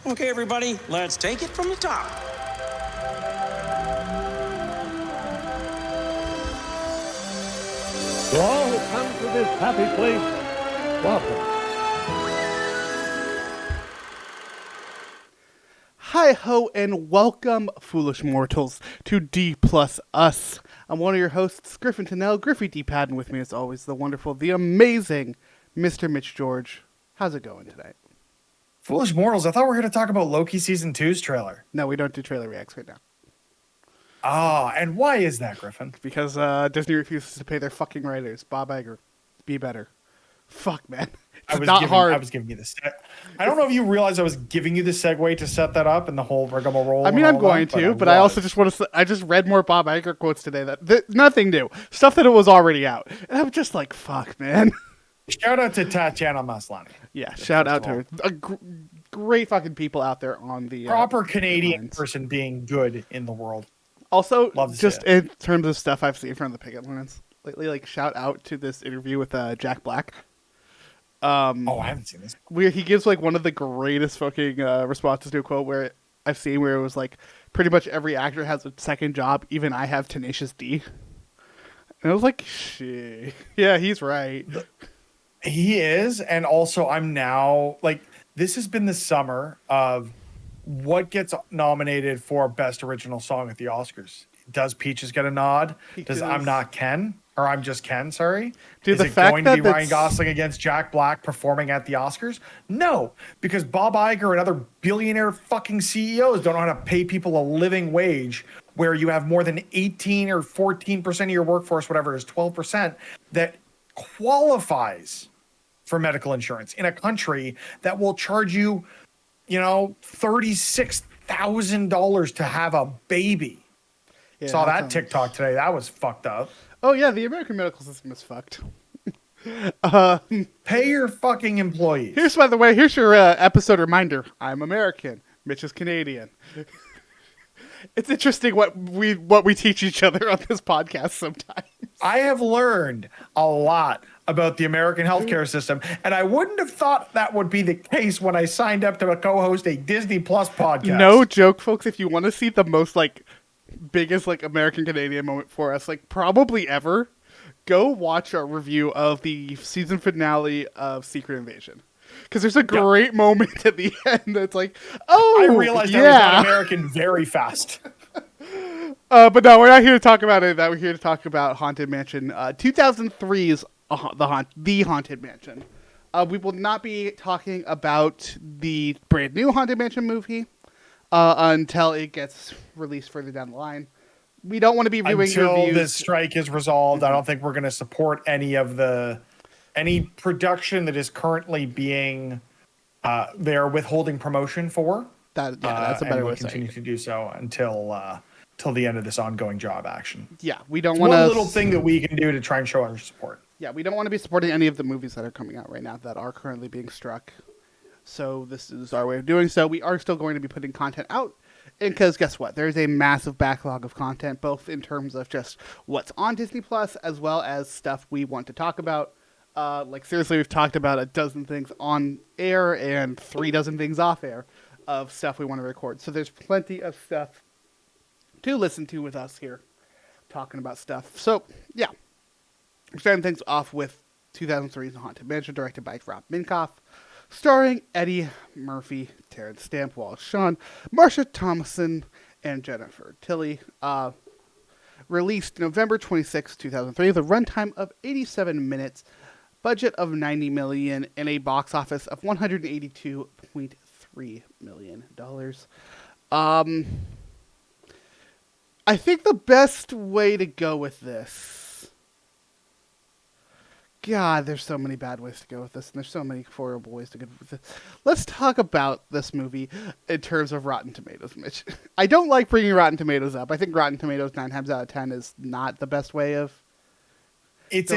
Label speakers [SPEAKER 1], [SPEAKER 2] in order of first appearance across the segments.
[SPEAKER 1] Okay, everybody, let's take it from the top.
[SPEAKER 2] To all who come to this happy place, welcome.
[SPEAKER 3] Hi-ho and welcome, foolish mortals, to D Plus Us. I'm one of your hosts, Griffin Tennell, Griffey D. Padden. With me as always, the wonderful, the amazing Mr. Mitch George. How's it going tonight?
[SPEAKER 4] Foolish Mortals, I thought we were here to talk about Loki Season 2's trailer.
[SPEAKER 3] No, we don't do trailer reacts right now.
[SPEAKER 4] And why is that, Griffin?
[SPEAKER 3] Because Disney refuses to pay their fucking writers. Bob Iger, be better. Fuck, man. It's not hard.
[SPEAKER 4] I was giving you the I don't know if you realize I was giving you the segue to set that up and the whole rigmarole.
[SPEAKER 3] I mean, I'm going to, but I also just want to. I just read more Bob Iger quotes today that nothing new, stuff that it was already out, and I'm just like, fuck, man.
[SPEAKER 4] Shout out to Tatiana Maslany.
[SPEAKER 3] Yeah, shout out to her. Great fucking people out there on the
[SPEAKER 4] proper Canadian person being good in the world.
[SPEAKER 3] Also, just in terms of stuff I've seen from the picket lines lately, like shout out to this interview with Jack Black.
[SPEAKER 4] I haven't seen this.
[SPEAKER 3] Where he gives like one of the greatest fucking responses to a quote where I've seen, where it was like, pretty much every actor has a second job, even I have Tenacious D. And I was like, shit. Yeah, he's right.
[SPEAKER 4] He is, and also I'm now, like, this has been the summer of what gets nominated for Best Original Song at the Oscars. Does Peaches get a nod? Does I'm Not Ken? Or I'm Just Ken, sorry.
[SPEAKER 3] Dude,
[SPEAKER 4] is
[SPEAKER 3] the
[SPEAKER 4] it
[SPEAKER 3] fact
[SPEAKER 4] going to be Ryan Gosling against Jack Black performing at the Oscars? No, because Bob Iger and other billionaire fucking CEOs don't know how to pay people a living wage where you have more than 18 or 14% of your workforce, whatever it is, 12%, that qualifies for medical insurance in a country that will charge you, $36,000 to have a baby. Yeah, saw that TikTok today. That was fucked up.
[SPEAKER 3] Oh yeah, the American medical system is fucked.
[SPEAKER 4] Pay your fucking employees.
[SPEAKER 3] Here's, by the way, here's your episode reminder. I'm American. Mitch is Canadian. It's interesting what we teach each other on this podcast sometimes.
[SPEAKER 4] I have learned a lot about the American healthcare system, and I wouldn't have thought that would be the case when I signed up to co-host a Disney Plus podcast.
[SPEAKER 3] No joke, folks. If you want to see the most biggest American Canadian moment for us, probably ever, go watch our review of the season finale of Secret Invasion. Because there's a great moment at the end that's like, I
[SPEAKER 4] realized I was not American very fast.
[SPEAKER 3] But no, we're not here to talk about it. We're here to talk about Haunted Mansion 2003's The Haunted Mansion. We will not be talking about the brand new Haunted Mansion movie until it gets released further down the line. We don't want to be reviewing
[SPEAKER 4] until
[SPEAKER 3] reviews.
[SPEAKER 4] This strike is resolved. I don't think we're going to support any production that is currently being they're withholding promotion for.
[SPEAKER 3] That's a better way of saying it.
[SPEAKER 4] Continue to do so until the end of this ongoing job action.
[SPEAKER 3] Yeah, we don't want
[SPEAKER 4] one little thing that we can do to try and show our support.
[SPEAKER 3] Yeah, we don't want to be supporting any of the movies that are coming out right now that are currently being struck. So this is our way of doing so. We are still going to be putting content out, because guess what? There's a massive backlog of content, both in terms of just what's on Disney Plus, as well as stuff we want to talk about. Seriously, we've talked about a dozen things on air and 3 dozen things off air of stuff we want to record. So there's plenty of stuff to listen to with us here, talking about stuff. So, yeah. We're starting things off with 2003's Haunted Mansion, directed by Rob Minkoff, starring Eddie Murphy, Terrence Stamp, Wallace Shawn, Marsha Thomason, and Jennifer Tilly. Released November 26, 2003, with a runtime of 87 minutes, budget of $90 million, and a box office of $182.3 million. I think the best way to go with this... God, there's so many bad ways to go with this, and there's so many horrible ways to go with this. Let's talk about this movie in terms of Rotten Tomatoes, Mitch. I don't like bringing Rotten Tomatoes up. I think Rotten Tomatoes 9 times out of 10 is not the best way of
[SPEAKER 4] it's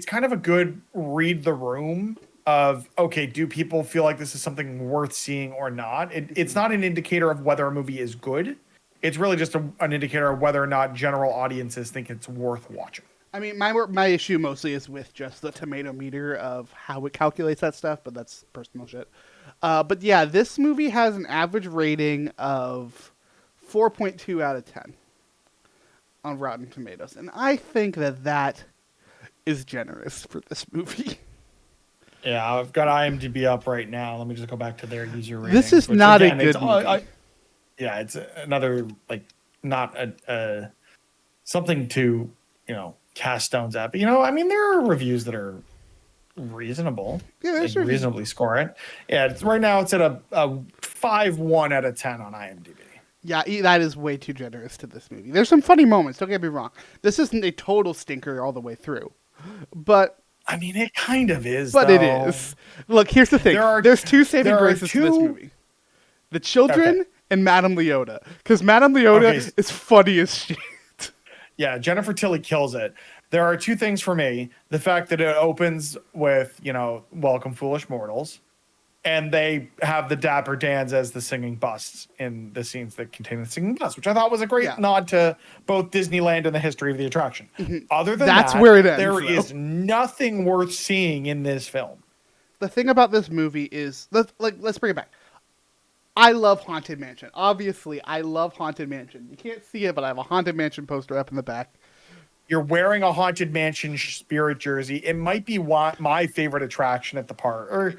[SPEAKER 4] kind of a good read the room of, okay, do people feel like this is something worth seeing or not? It's not an indicator of whether a movie is good. It's really just an indicator of whether or not general audiences think it's worth watching.
[SPEAKER 3] I mean, my issue mostly is with just the tomato meter of how it calculates that stuff, but that's personal shit. But yeah, this movie has an average rating of 4.2 out of 10 on Rotten Tomatoes, and I think that is generous for this movie.
[SPEAKER 4] Yeah, I've got IMDb up right now. Let me just go back to their user rating.
[SPEAKER 3] This is not a good movie.
[SPEAKER 4] Yeah, it's another like not a something to cast stones at. But I mean, there are reviews that are reasonable.
[SPEAKER 3] Yeah, there's
[SPEAKER 4] like, reasonably score it. Yeah, right now it's at a 5.1 out of 10 on IMDb.
[SPEAKER 3] Yeah, that is way too generous to this movie. There's some funny moments, don't get me wrong. This isn't a total stinker all the way through. But
[SPEAKER 4] I mean, it kind of is.
[SPEAKER 3] But
[SPEAKER 4] though.
[SPEAKER 3] it is. Look, here's the thing. There's two saving graces to this movie. The children and Madame Leota. Because Madame Leota is funny as shit.
[SPEAKER 4] Yeah, Jennifer Tilly kills it. There are two things for me. The fact that it opens with, welcome foolish mortals. And they have the Dapper Dans as the singing busts in the scenes that contain the singing bust, which I thought was a great nod to both Disneyland and the history of the attraction. Mm-hmm. Other than
[SPEAKER 3] that's where it ends.
[SPEAKER 4] There is nothing worth seeing in this film.
[SPEAKER 3] The thing about this movie is, let's bring it back. I love Haunted Mansion. Obviously, I love Haunted Mansion. You can't see it, but I have a Haunted Mansion poster up in the back.
[SPEAKER 4] You're wearing a Haunted Mansion spirit jersey. It might be my favorite attraction at the park, or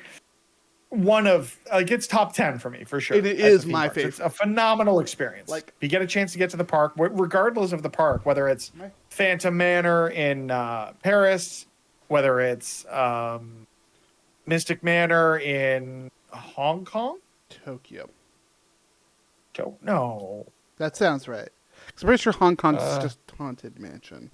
[SPEAKER 4] one of it's top 10 for me for sure.
[SPEAKER 3] It is my favorite.
[SPEAKER 4] It's a phenomenal experience. Like, if you get a chance to get to the park, regardless of the park, whether it's Phantom Manor in Paris, whether it's Mystic Manor in Hong Kong,
[SPEAKER 3] Tokyo.
[SPEAKER 4] No,
[SPEAKER 3] that sounds right. I'm pretty sure Hong Kong's just Haunted Mansion.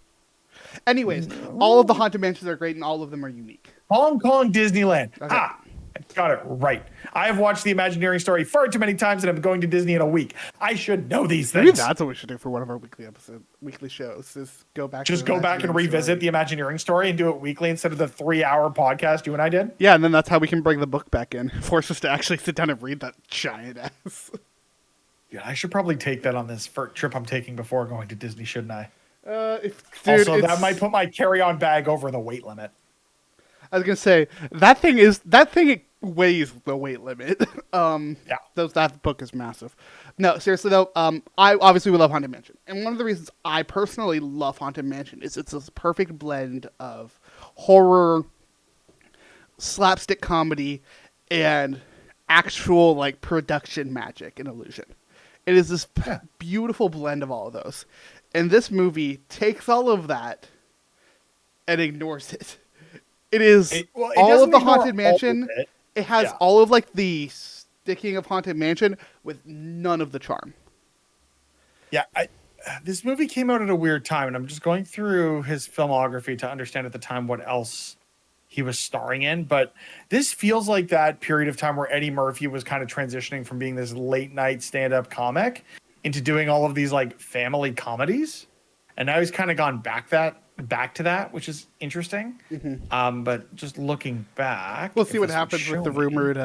[SPEAKER 3] Anyways, all of the Haunted Mansions are great, and all of them are unique.
[SPEAKER 4] Hong Kong Disneyland.
[SPEAKER 3] Okay.
[SPEAKER 4] I got it right. I have watched the Imagineering story far too many times, and I'm going to Disney in a week. I should know these things.
[SPEAKER 3] Maybe that's what we should do for one of our weekly shows. Is go back.
[SPEAKER 4] Just go back and revisit the Imagineering story and do it weekly instead of the 3-hour podcast you and I did.
[SPEAKER 3] Yeah, and then that's how we can bring the book back in. Force us to actually sit down and read that giant ass.
[SPEAKER 4] Yeah, I should probably take that on this trip I'm taking before going to Disney, shouldn't I?
[SPEAKER 3] That
[SPEAKER 4] might put my carry-on bag over the weight limit.
[SPEAKER 3] I was gonna say that thing weighs the weight limit.
[SPEAKER 4] Yeah,
[SPEAKER 3] that book is massive. No, seriously though, I obviously love Haunted Mansion, and one of the reasons I personally love Haunted Mansion is it's this perfect blend of horror, slapstick comedy, and actual production magic and illusion. It is this beautiful blend of all of those. And this movie takes all of that and ignores it. It is all of the Haunted Mansion. It has all of the sticking of Haunted Mansion with none of the charm.
[SPEAKER 4] Yeah, this movie came out at a weird time, and I'm just going through his filmography to understand at the time what else he was starring in. But this feels like that period of time where Eddie Murphy was kind of transitioning from being this late night stand-up comic into doing all of these family comedies. And now he's kind of gone back to that, which is interesting. Mm-hmm. But just looking back,
[SPEAKER 3] we'll see what happens with the rumored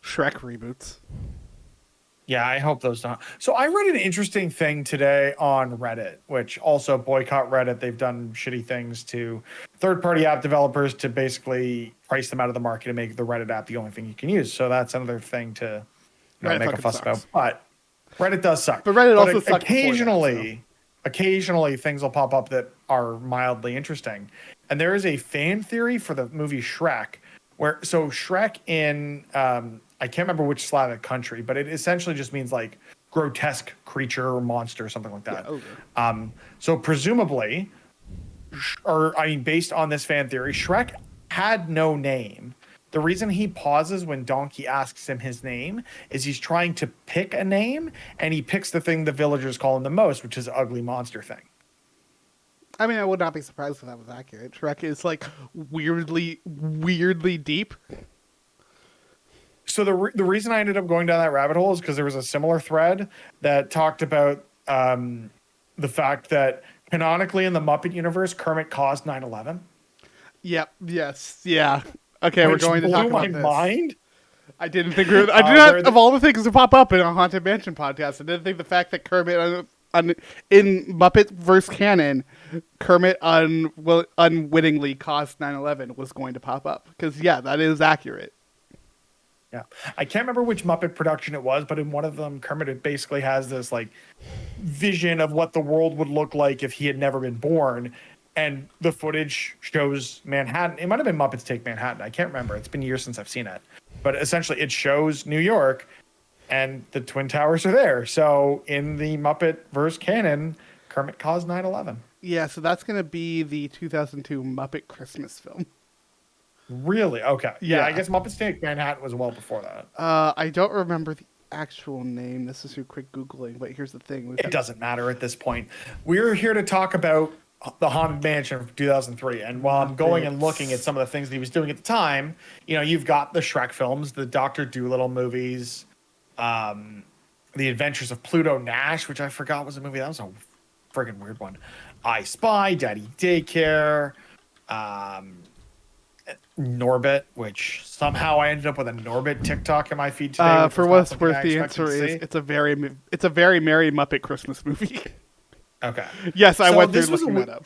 [SPEAKER 3] Shrek reboots.
[SPEAKER 4] Yeah, I hope those don't. So I read an interesting thing today on Reddit, which also boycott Reddit. They've done shitty things to third-party app developers to basically price them out of the market and make the Reddit app the only thing you can use. So that's another thing to make a fuss about. But Reddit does suck.
[SPEAKER 3] But Reddit also sucks.
[SPEAKER 4] Occasionally things will pop up that are mildly interesting. And there is a fan theory for the movie Shrek, so Shrek in I can't remember which Slavic country, but it essentially just means grotesque creature or monster or something like that. Yeah, okay. So presumably, based on this fan theory, Shrek had no name. The reason he pauses when Donkey asks him his name is he's trying to pick a name, and he picks the thing the villagers call him the most, which is ugly monster thing.
[SPEAKER 3] I mean, I would not be surprised if that was accurate. Shrek is weirdly deep.
[SPEAKER 4] So the reason I ended up going down that rabbit hole is because there was a similar thread that talked about the fact that canonically in the Muppet universe, Kermit caused 9/11.
[SPEAKER 3] Yep. Yes. Yeah. Okay, we're going to talk about this.
[SPEAKER 4] Blew my mind.
[SPEAKER 3] I didn't think I did not, of all the things to pop up in a Haunted Mansion podcast, I didn't think the fact that Kermit in Muppet verse canon Kermit unwittingly caused 9/11 was going to pop up. Because, yeah, that is accurate.
[SPEAKER 4] Yeah. I can't remember which Muppet production it was, but in one of them, Kermit basically has this like vision of what the world would look like if he had never been born. And the footage shows Manhattan. It might have been Muppets Take Manhattan. I can't remember. It's been years since I've seen it. But essentially, it shows New York and the Twin Towers are there. So in the Muppet verse canon, Kermit caused 9/11.
[SPEAKER 3] Yeah, so that's going to be the 2002 Muppet Christmas film.
[SPEAKER 4] Really? Okay. Yeah,
[SPEAKER 3] Yeah.
[SPEAKER 4] I guess Muppets Take Manhattan was well before that.
[SPEAKER 3] I don't remember the actual name. This is through quick Googling, but here's the thing.
[SPEAKER 4] It doesn't matter at this point. We're here to talk about the Haunted Mansion from 2003. And while I'm going and looking at some of the things that he was doing at the time, you've got the Shrek films, the Dr. Dolittle movies, The Adventures of Pluto Nash, which I forgot was a movie. That was a friggin' weird one. I Spy, Daddy Daycare, Norbit, which somehow I ended up with a Norbit TikTok in my feed today. Which
[SPEAKER 3] For
[SPEAKER 4] was not
[SPEAKER 3] what's
[SPEAKER 4] something
[SPEAKER 3] worth,
[SPEAKER 4] I
[SPEAKER 3] the
[SPEAKER 4] expected
[SPEAKER 3] answer
[SPEAKER 4] to
[SPEAKER 3] is
[SPEAKER 4] see.
[SPEAKER 3] it's a very merry Muppet Christmas movie.
[SPEAKER 4] Okay.
[SPEAKER 3] Yes, I
[SPEAKER 4] So
[SPEAKER 3] went through
[SPEAKER 4] this was
[SPEAKER 3] looking
[SPEAKER 4] a-
[SPEAKER 3] that up.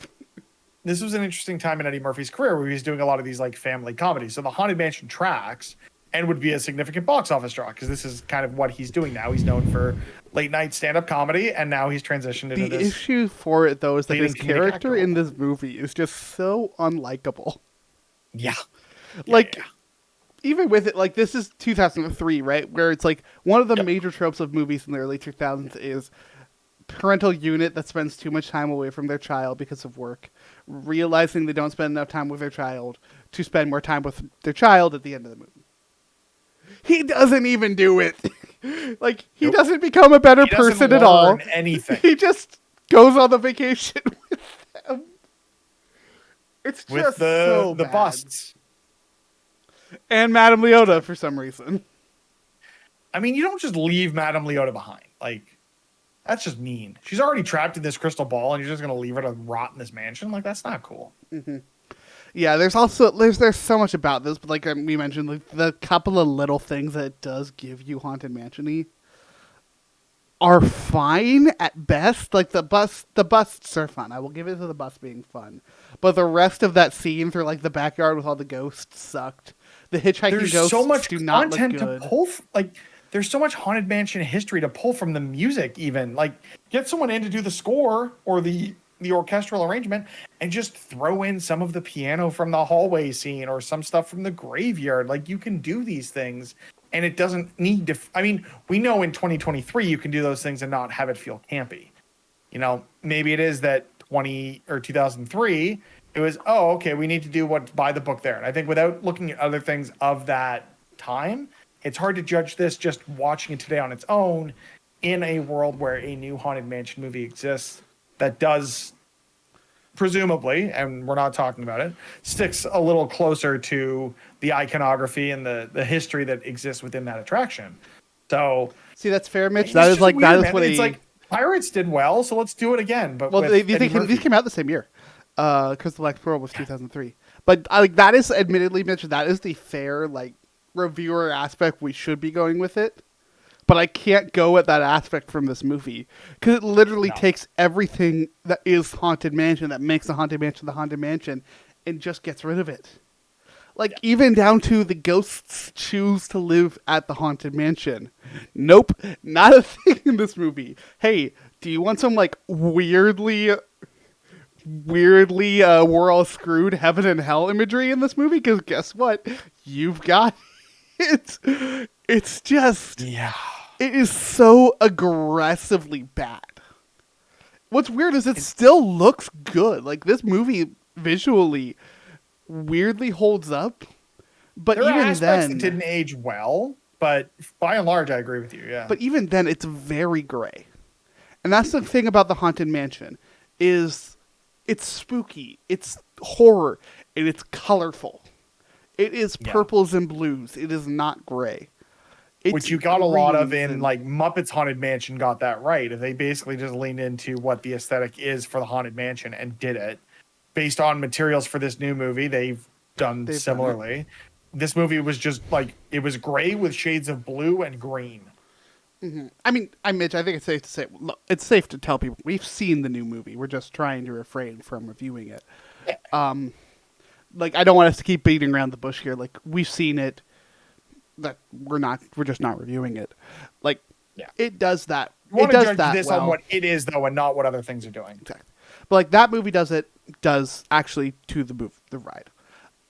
[SPEAKER 4] This was an interesting time in Eddie Murphy's career where he was doing a lot of these like family comedies. So the Haunted Mansion tracks and would be a significant box office draw because this is kind of what he's doing now. He's known for late night stand-up comedy, and now he's transitioned into
[SPEAKER 3] The
[SPEAKER 4] this.
[SPEAKER 3] issue for it, though, is that his
[SPEAKER 4] leading comedic
[SPEAKER 3] character
[SPEAKER 4] actor
[SPEAKER 3] in this movie is just so unlikable.
[SPEAKER 4] Yeah.
[SPEAKER 3] Like,
[SPEAKER 4] Yeah.
[SPEAKER 3] even with it, like, this is 2003, right? Where it's like one of the major tropes of movies in the early 2000s is parental unit that spends too much time away from their child because of work, realizing they don't spend enough time with their child to spend more time with their child at the end of the movie. He doesn't even do it. Like, he
[SPEAKER 4] Nope.
[SPEAKER 3] doesn't become a better
[SPEAKER 4] He doesn't
[SPEAKER 3] person at all.
[SPEAKER 4] learn anything.
[SPEAKER 3] He just goes on the vacation with them. It's
[SPEAKER 4] With
[SPEAKER 3] just
[SPEAKER 4] the
[SPEAKER 3] so
[SPEAKER 4] the
[SPEAKER 3] bad.
[SPEAKER 4] busts.
[SPEAKER 3] And Madame Leota for some reason.
[SPEAKER 4] I mean, you don't just leave Madame Leota behind. Like, that's just mean. She's already trapped in this crystal ball, and you're just gonna leave her to rot in this mansion. Like, that's not cool.
[SPEAKER 3] Yeah, there's also there's so much about this, but like we mentioned, like, the couple of little things that it does give you Haunted Mansion-y are fine at best. Like the busts are fun. I will give it to the bus being fun, but the rest of that scene through like the backyard with all the ghosts sucked. The hitchhiking
[SPEAKER 4] There's
[SPEAKER 3] ghosts
[SPEAKER 4] so much
[SPEAKER 3] do not look
[SPEAKER 4] content to
[SPEAKER 3] good.
[SPEAKER 4] pull. There's so much Haunted Mansion history to pull from the music. Even like get someone in to do the score or the orchestral arrangement, and just throw in some of the piano from the hallway scene or some stuff from the graveyard. Like you can do these things, and it doesn't need to. I mean, we know in 2023 you can do those things and not have it feel campy. Maybe it is that 2003. It was, okay, we need to do what's by the book there. And I think without looking at other things of that time, it's hard to judge this just watching it today on its own in a world where a new Haunted Mansion movie exists that does, presumably, and we're not talking about it, sticks a little closer to the iconography and the history that exists within that attraction. So,
[SPEAKER 3] See, that's fair, Mitch.
[SPEAKER 4] it's
[SPEAKER 3] That is
[SPEAKER 4] just
[SPEAKER 3] like
[SPEAKER 4] weird,
[SPEAKER 3] that is
[SPEAKER 4] man.
[SPEAKER 3] what
[SPEAKER 4] It's like Pirates did well, so let's do it again. But
[SPEAKER 3] well,
[SPEAKER 4] with
[SPEAKER 3] these
[SPEAKER 4] Eddie Murphy.
[SPEAKER 3] came out the same year, because the Last World was 2003. But like that is admittedly, Mitch, that is the fair like reviewer aspect we should be going with it. But I can't go at that aspect from this movie because it literally
[SPEAKER 4] No.
[SPEAKER 3] takes everything that is Haunted Mansion, that makes the Haunted Mansion, and just gets rid of it. Like, even down to the ghosts choose to live at the Haunted Mansion. Nope, not a thing in this movie. Hey, do you want some, like, weirdly, we're all screwed heaven and hell imagery in this movie? Because guess what? You've got it. It's just...
[SPEAKER 4] Yeah.
[SPEAKER 3] It is so aggressively bad. What's weird is it still looks good. Like, this movie visually weirdly holds up. But
[SPEAKER 4] There are
[SPEAKER 3] even
[SPEAKER 4] aspects
[SPEAKER 3] then,
[SPEAKER 4] that didn't age well, but by and large, I agree with you. Yeah.
[SPEAKER 3] but even then, it's very gray. And that's the thing about the Haunted Mansion is it's spooky, it's horror, and it's colorful. It is
[SPEAKER 4] Yeah.
[SPEAKER 3] purples and blues. It is not gray. It's
[SPEAKER 4] which you got a lot of
[SPEAKER 3] greens
[SPEAKER 4] in
[SPEAKER 3] and-
[SPEAKER 4] like Muppets Haunted Mansion got that right. They basically just leaned into what the aesthetic is for the Haunted Mansion and did it based on materials for this new movie. They've done
[SPEAKER 3] They've done
[SPEAKER 4] similarly. This movie was just like it was gray with shades of blue and green.
[SPEAKER 3] I mean, Mitch, I think it's safe to say, look, it's safe to tell people we've seen the new movie. We're just trying to refrain from reviewing it. Like, I don't want us to keep beating around the bush here. Like, we've seen it. That we're just not reviewing it. Like, it does that.
[SPEAKER 4] You want
[SPEAKER 3] it
[SPEAKER 4] to
[SPEAKER 3] does
[SPEAKER 4] judge
[SPEAKER 3] that
[SPEAKER 4] this
[SPEAKER 3] well.
[SPEAKER 4] on what it is, though, and not what other things are doing.
[SPEAKER 3] Exactly. But like that movie does actually to the ride.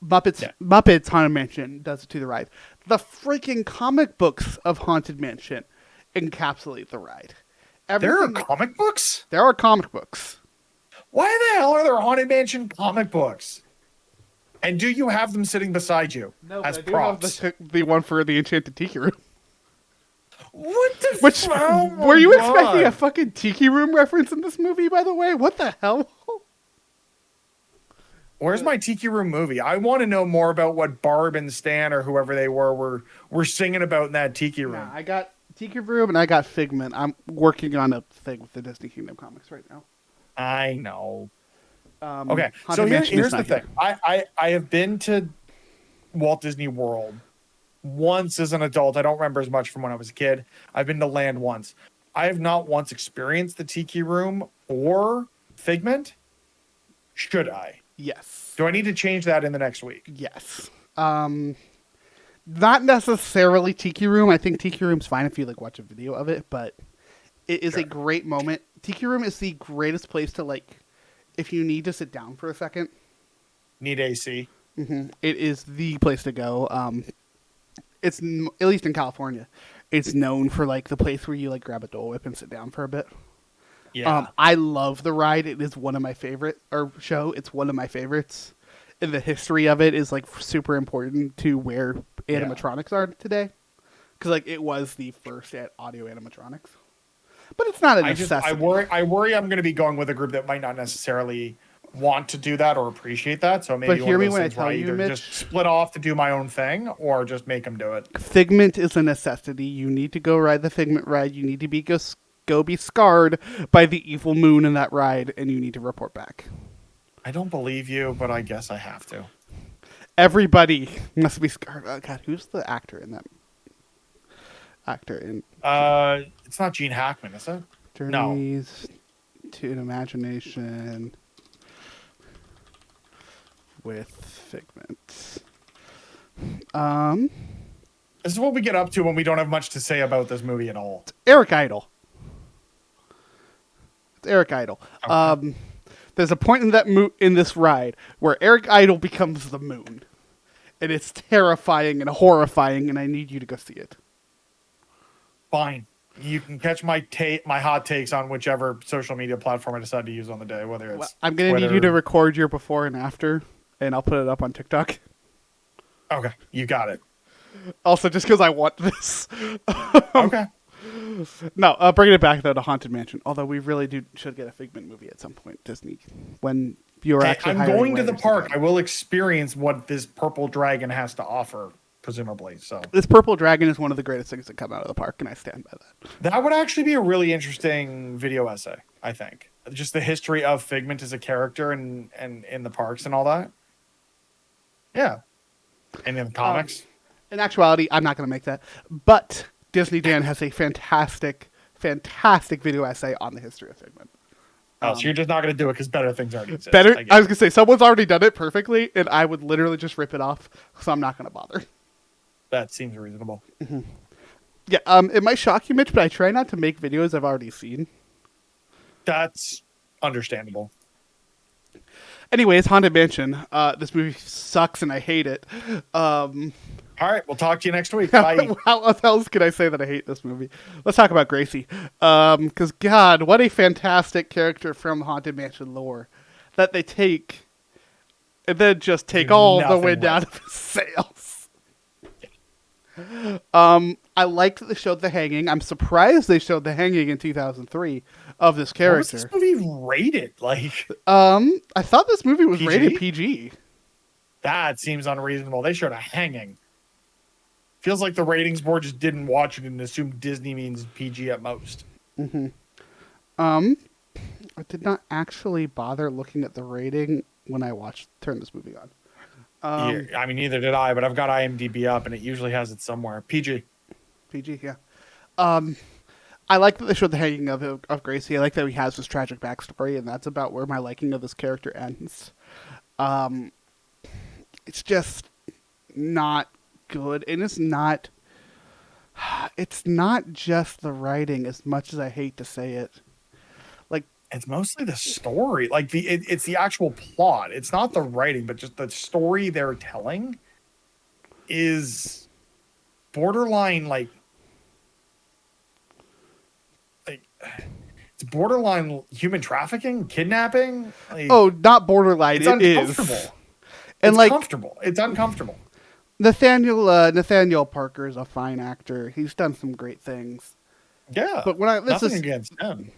[SPEAKER 3] Muppets Haunted Mansion does it to the ride. The freaking comic books of Haunted Mansion encapsulate the ride.
[SPEAKER 4] There are comic books?
[SPEAKER 3] There are comic books.
[SPEAKER 4] Why the hell are there Haunted Mansion comic books? And do you have them sitting beside you as props?
[SPEAKER 3] The one for the Enchanted Tiki Room.
[SPEAKER 4] What the
[SPEAKER 3] Which
[SPEAKER 4] oh
[SPEAKER 3] were you
[SPEAKER 4] God.
[SPEAKER 3] expecting a fucking Tiki Room reference in this movie? By the way, what the hell?
[SPEAKER 4] Where's my Tiki Room movie? I want to know more about what Barb and Stan or whoever they were singing about in that Tiki Room.
[SPEAKER 3] Nah, I got Tiki Room and I got Figment. I'm working on a thing with the Disney Kingdom comics right now.
[SPEAKER 4] I know.
[SPEAKER 3] Okay,
[SPEAKER 4] So here's the thing. I have been to Walt Disney World once as an adult. I don't remember as much from when I was a kid. I've been to Land once. I have not once experienced the Tiki Room or Figment. Should I?
[SPEAKER 3] Yes.
[SPEAKER 4] Do I need to change that in the next week?
[SPEAKER 3] Yes. Not necessarily Tiki Room. I think Tiki Room's fine if you like watch a video of it, but it is a great moment. Tiki Room is the greatest place to like, if you need to sit down for a second.
[SPEAKER 4] Need AC.
[SPEAKER 3] It is the place to go. It's at least in California, it's known for like the place where you like grab a Dole Whip and sit down for a bit.
[SPEAKER 4] Yeah.
[SPEAKER 3] I love the ride. It is one of my favorite It's one of my favorites. And the history of it is like super important to where animatronics are today. Because like it was the first audio animatronics. But it's not a necessity.
[SPEAKER 4] I worry I'm going to be going with a group that might not necessarily want to do that or appreciate that. So maybe
[SPEAKER 3] But hear
[SPEAKER 4] one
[SPEAKER 3] me
[SPEAKER 4] of those
[SPEAKER 3] when I
[SPEAKER 4] things where
[SPEAKER 3] tell you,
[SPEAKER 4] either
[SPEAKER 3] Mitch.
[SPEAKER 4] just split off to do my own thing or just make them do it.
[SPEAKER 3] Figment is a necessity. You need to go ride the Figment ride. You need to go be scarred by the evil moon in that ride, and you need to report back.
[SPEAKER 4] I don't believe you, but I guess I have to.
[SPEAKER 3] Everybody must be scarred. Oh, God, who's the actor in that?
[SPEAKER 4] It's not Gene Hackman, is it?
[SPEAKER 3] Journeys to an Imagination with Figment.
[SPEAKER 4] This is what we get up to when we don't have much to say about this movie at all.
[SPEAKER 3] Eric Idle. It's Eric Idle.
[SPEAKER 4] Okay.
[SPEAKER 3] There's a point in this ride where Eric Idle becomes the moon, and it's terrifying and horrifying. And I need you to go see it.
[SPEAKER 4] Fine. You can catch my hot takes on whichever social media platform I decide to use on the day. Whether it's
[SPEAKER 3] I'm gonna need you to record your before and after, and I'll put it up on TikTok.
[SPEAKER 4] Okay, you got it.
[SPEAKER 3] Also, just because I want this.
[SPEAKER 4] Okay.
[SPEAKER 3] No, bringing it back though to Haunted Mansion. Although we really should get a Figment movie at some point, Disney. When you're actually,
[SPEAKER 4] I'm going to the park. I will experience what this purple dragon has to offer, presumably. So
[SPEAKER 3] this purple dragon is one of the greatest things that come out of the park, and I stand by that.
[SPEAKER 4] that would actually be a really interesting video essay. I think just the history of Figment as a character and in the parks and all that. Yeah, and in the comics.
[SPEAKER 3] In actuality, I'm not going to make that, but Disney Dan has a fantastic video essay on the history of Figment.
[SPEAKER 4] So you're just not going to do it because better things already exist.
[SPEAKER 3] I was going to say, someone's already done it perfectly, and I would literally just rip it off, so I'm not going to bother.
[SPEAKER 4] That seems reasonable.
[SPEAKER 3] Yeah, it might shock you, Mitch, but I try not to make videos I've already seen.
[SPEAKER 4] That's understandable.
[SPEAKER 3] Anyways, Haunted Mansion. This movie sucks, and I hate it.
[SPEAKER 4] All right, we'll talk to you next week. Bye.
[SPEAKER 3] How else can I say that I hate this movie? Let's talk about Gracie. Because, God, what a fantastic character from Haunted Mansion lore that they take and then just take all the wind out of his sails. I liked that they showed the hanging. I'm surprised they showed the hanging in 2003 of this character.
[SPEAKER 4] What was this movie rated? Like,
[SPEAKER 3] I thought this movie was
[SPEAKER 4] PG?
[SPEAKER 3] rated PG.
[SPEAKER 4] That seems unreasonable. They showed a hanging. Feels like the ratings board just didn't watch it and assumed Disney means PG at most.
[SPEAKER 3] I did not actually bother looking at the rating when I turned this movie on.
[SPEAKER 4] Yeah, I mean, neither did I, but I've got IMDb up and it usually has it somewhere. PG.
[SPEAKER 3] PG, yeah. I like that they showed the hanging of Gracie. I like that he has this tragic backstory, and that's about where my liking of this character ends. It's just not good, and it's not just the writing as much as I hate to say it. Like,
[SPEAKER 4] It's mostly the story. Like it's the actual plot. It's not the writing, but just the story they're telling is borderline like it's borderline human trafficking, kidnapping. Like,
[SPEAKER 3] oh, not borderline.
[SPEAKER 4] it's
[SPEAKER 3] It
[SPEAKER 4] uncomfortable.
[SPEAKER 3] is. And
[SPEAKER 4] It's
[SPEAKER 3] like
[SPEAKER 4] comfortable. It's uncomfortable.
[SPEAKER 3] Nathaniel Parker is a fine actor. He's done some great things.
[SPEAKER 4] Yeah.
[SPEAKER 3] But
[SPEAKER 4] nothing against him.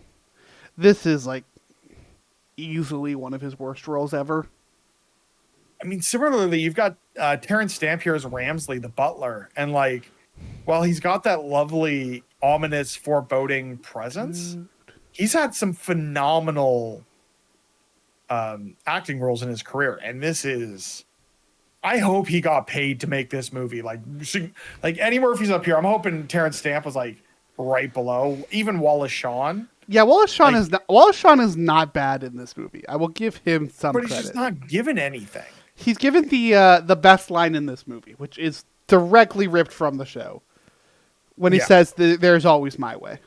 [SPEAKER 3] This is like easily one of his worst roles ever.
[SPEAKER 4] I mean, similarly, you've got Terrence Stamp here as Ramsley, the butler, and like, while he's got that lovely, ominous, foreboding presence, he's had some phenomenal acting roles in his career, and this is. I hope he got paid to make this movie. Like Eddie Murphy's up here. I'm hoping Terrence Stamp was like right below, even Wallace Shawn.
[SPEAKER 3] Yeah, Wallace Shawn is not bad in this movie. I will give him some
[SPEAKER 4] But
[SPEAKER 3] credit.
[SPEAKER 4] he's just not given anything.
[SPEAKER 3] He's given the best line in this movie, which is directly ripped from the show, when he says, "There's always my way."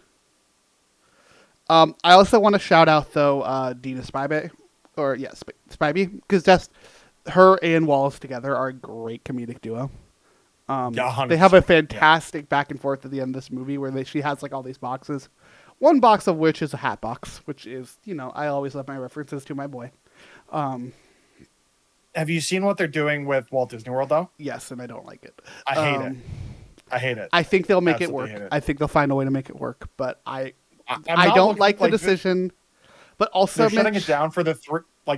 [SPEAKER 3] I also want to shout out though Dina Spivey, Spivey, because just her and Wallace together are a great comedic duo. They have a fantastic back and forth at the end of this movie where she has like all these boxes. One box of which is a hat box, which is, I always love my references to my boy.
[SPEAKER 4] Have you seen what they're doing with Walt Disney World, though?
[SPEAKER 3] Yes, and I don't like it.
[SPEAKER 4] I hate it. I hate it.
[SPEAKER 3] I think they'll make it
[SPEAKER 4] Absolutely
[SPEAKER 3] work.
[SPEAKER 4] hate it.
[SPEAKER 3] I think they'll find a way to make it work, but I
[SPEAKER 4] not
[SPEAKER 3] don't
[SPEAKER 4] looking-
[SPEAKER 3] like the
[SPEAKER 4] like,
[SPEAKER 3] decision. But also,
[SPEAKER 4] They're shutting
[SPEAKER 3] Mitch,
[SPEAKER 4] it down for the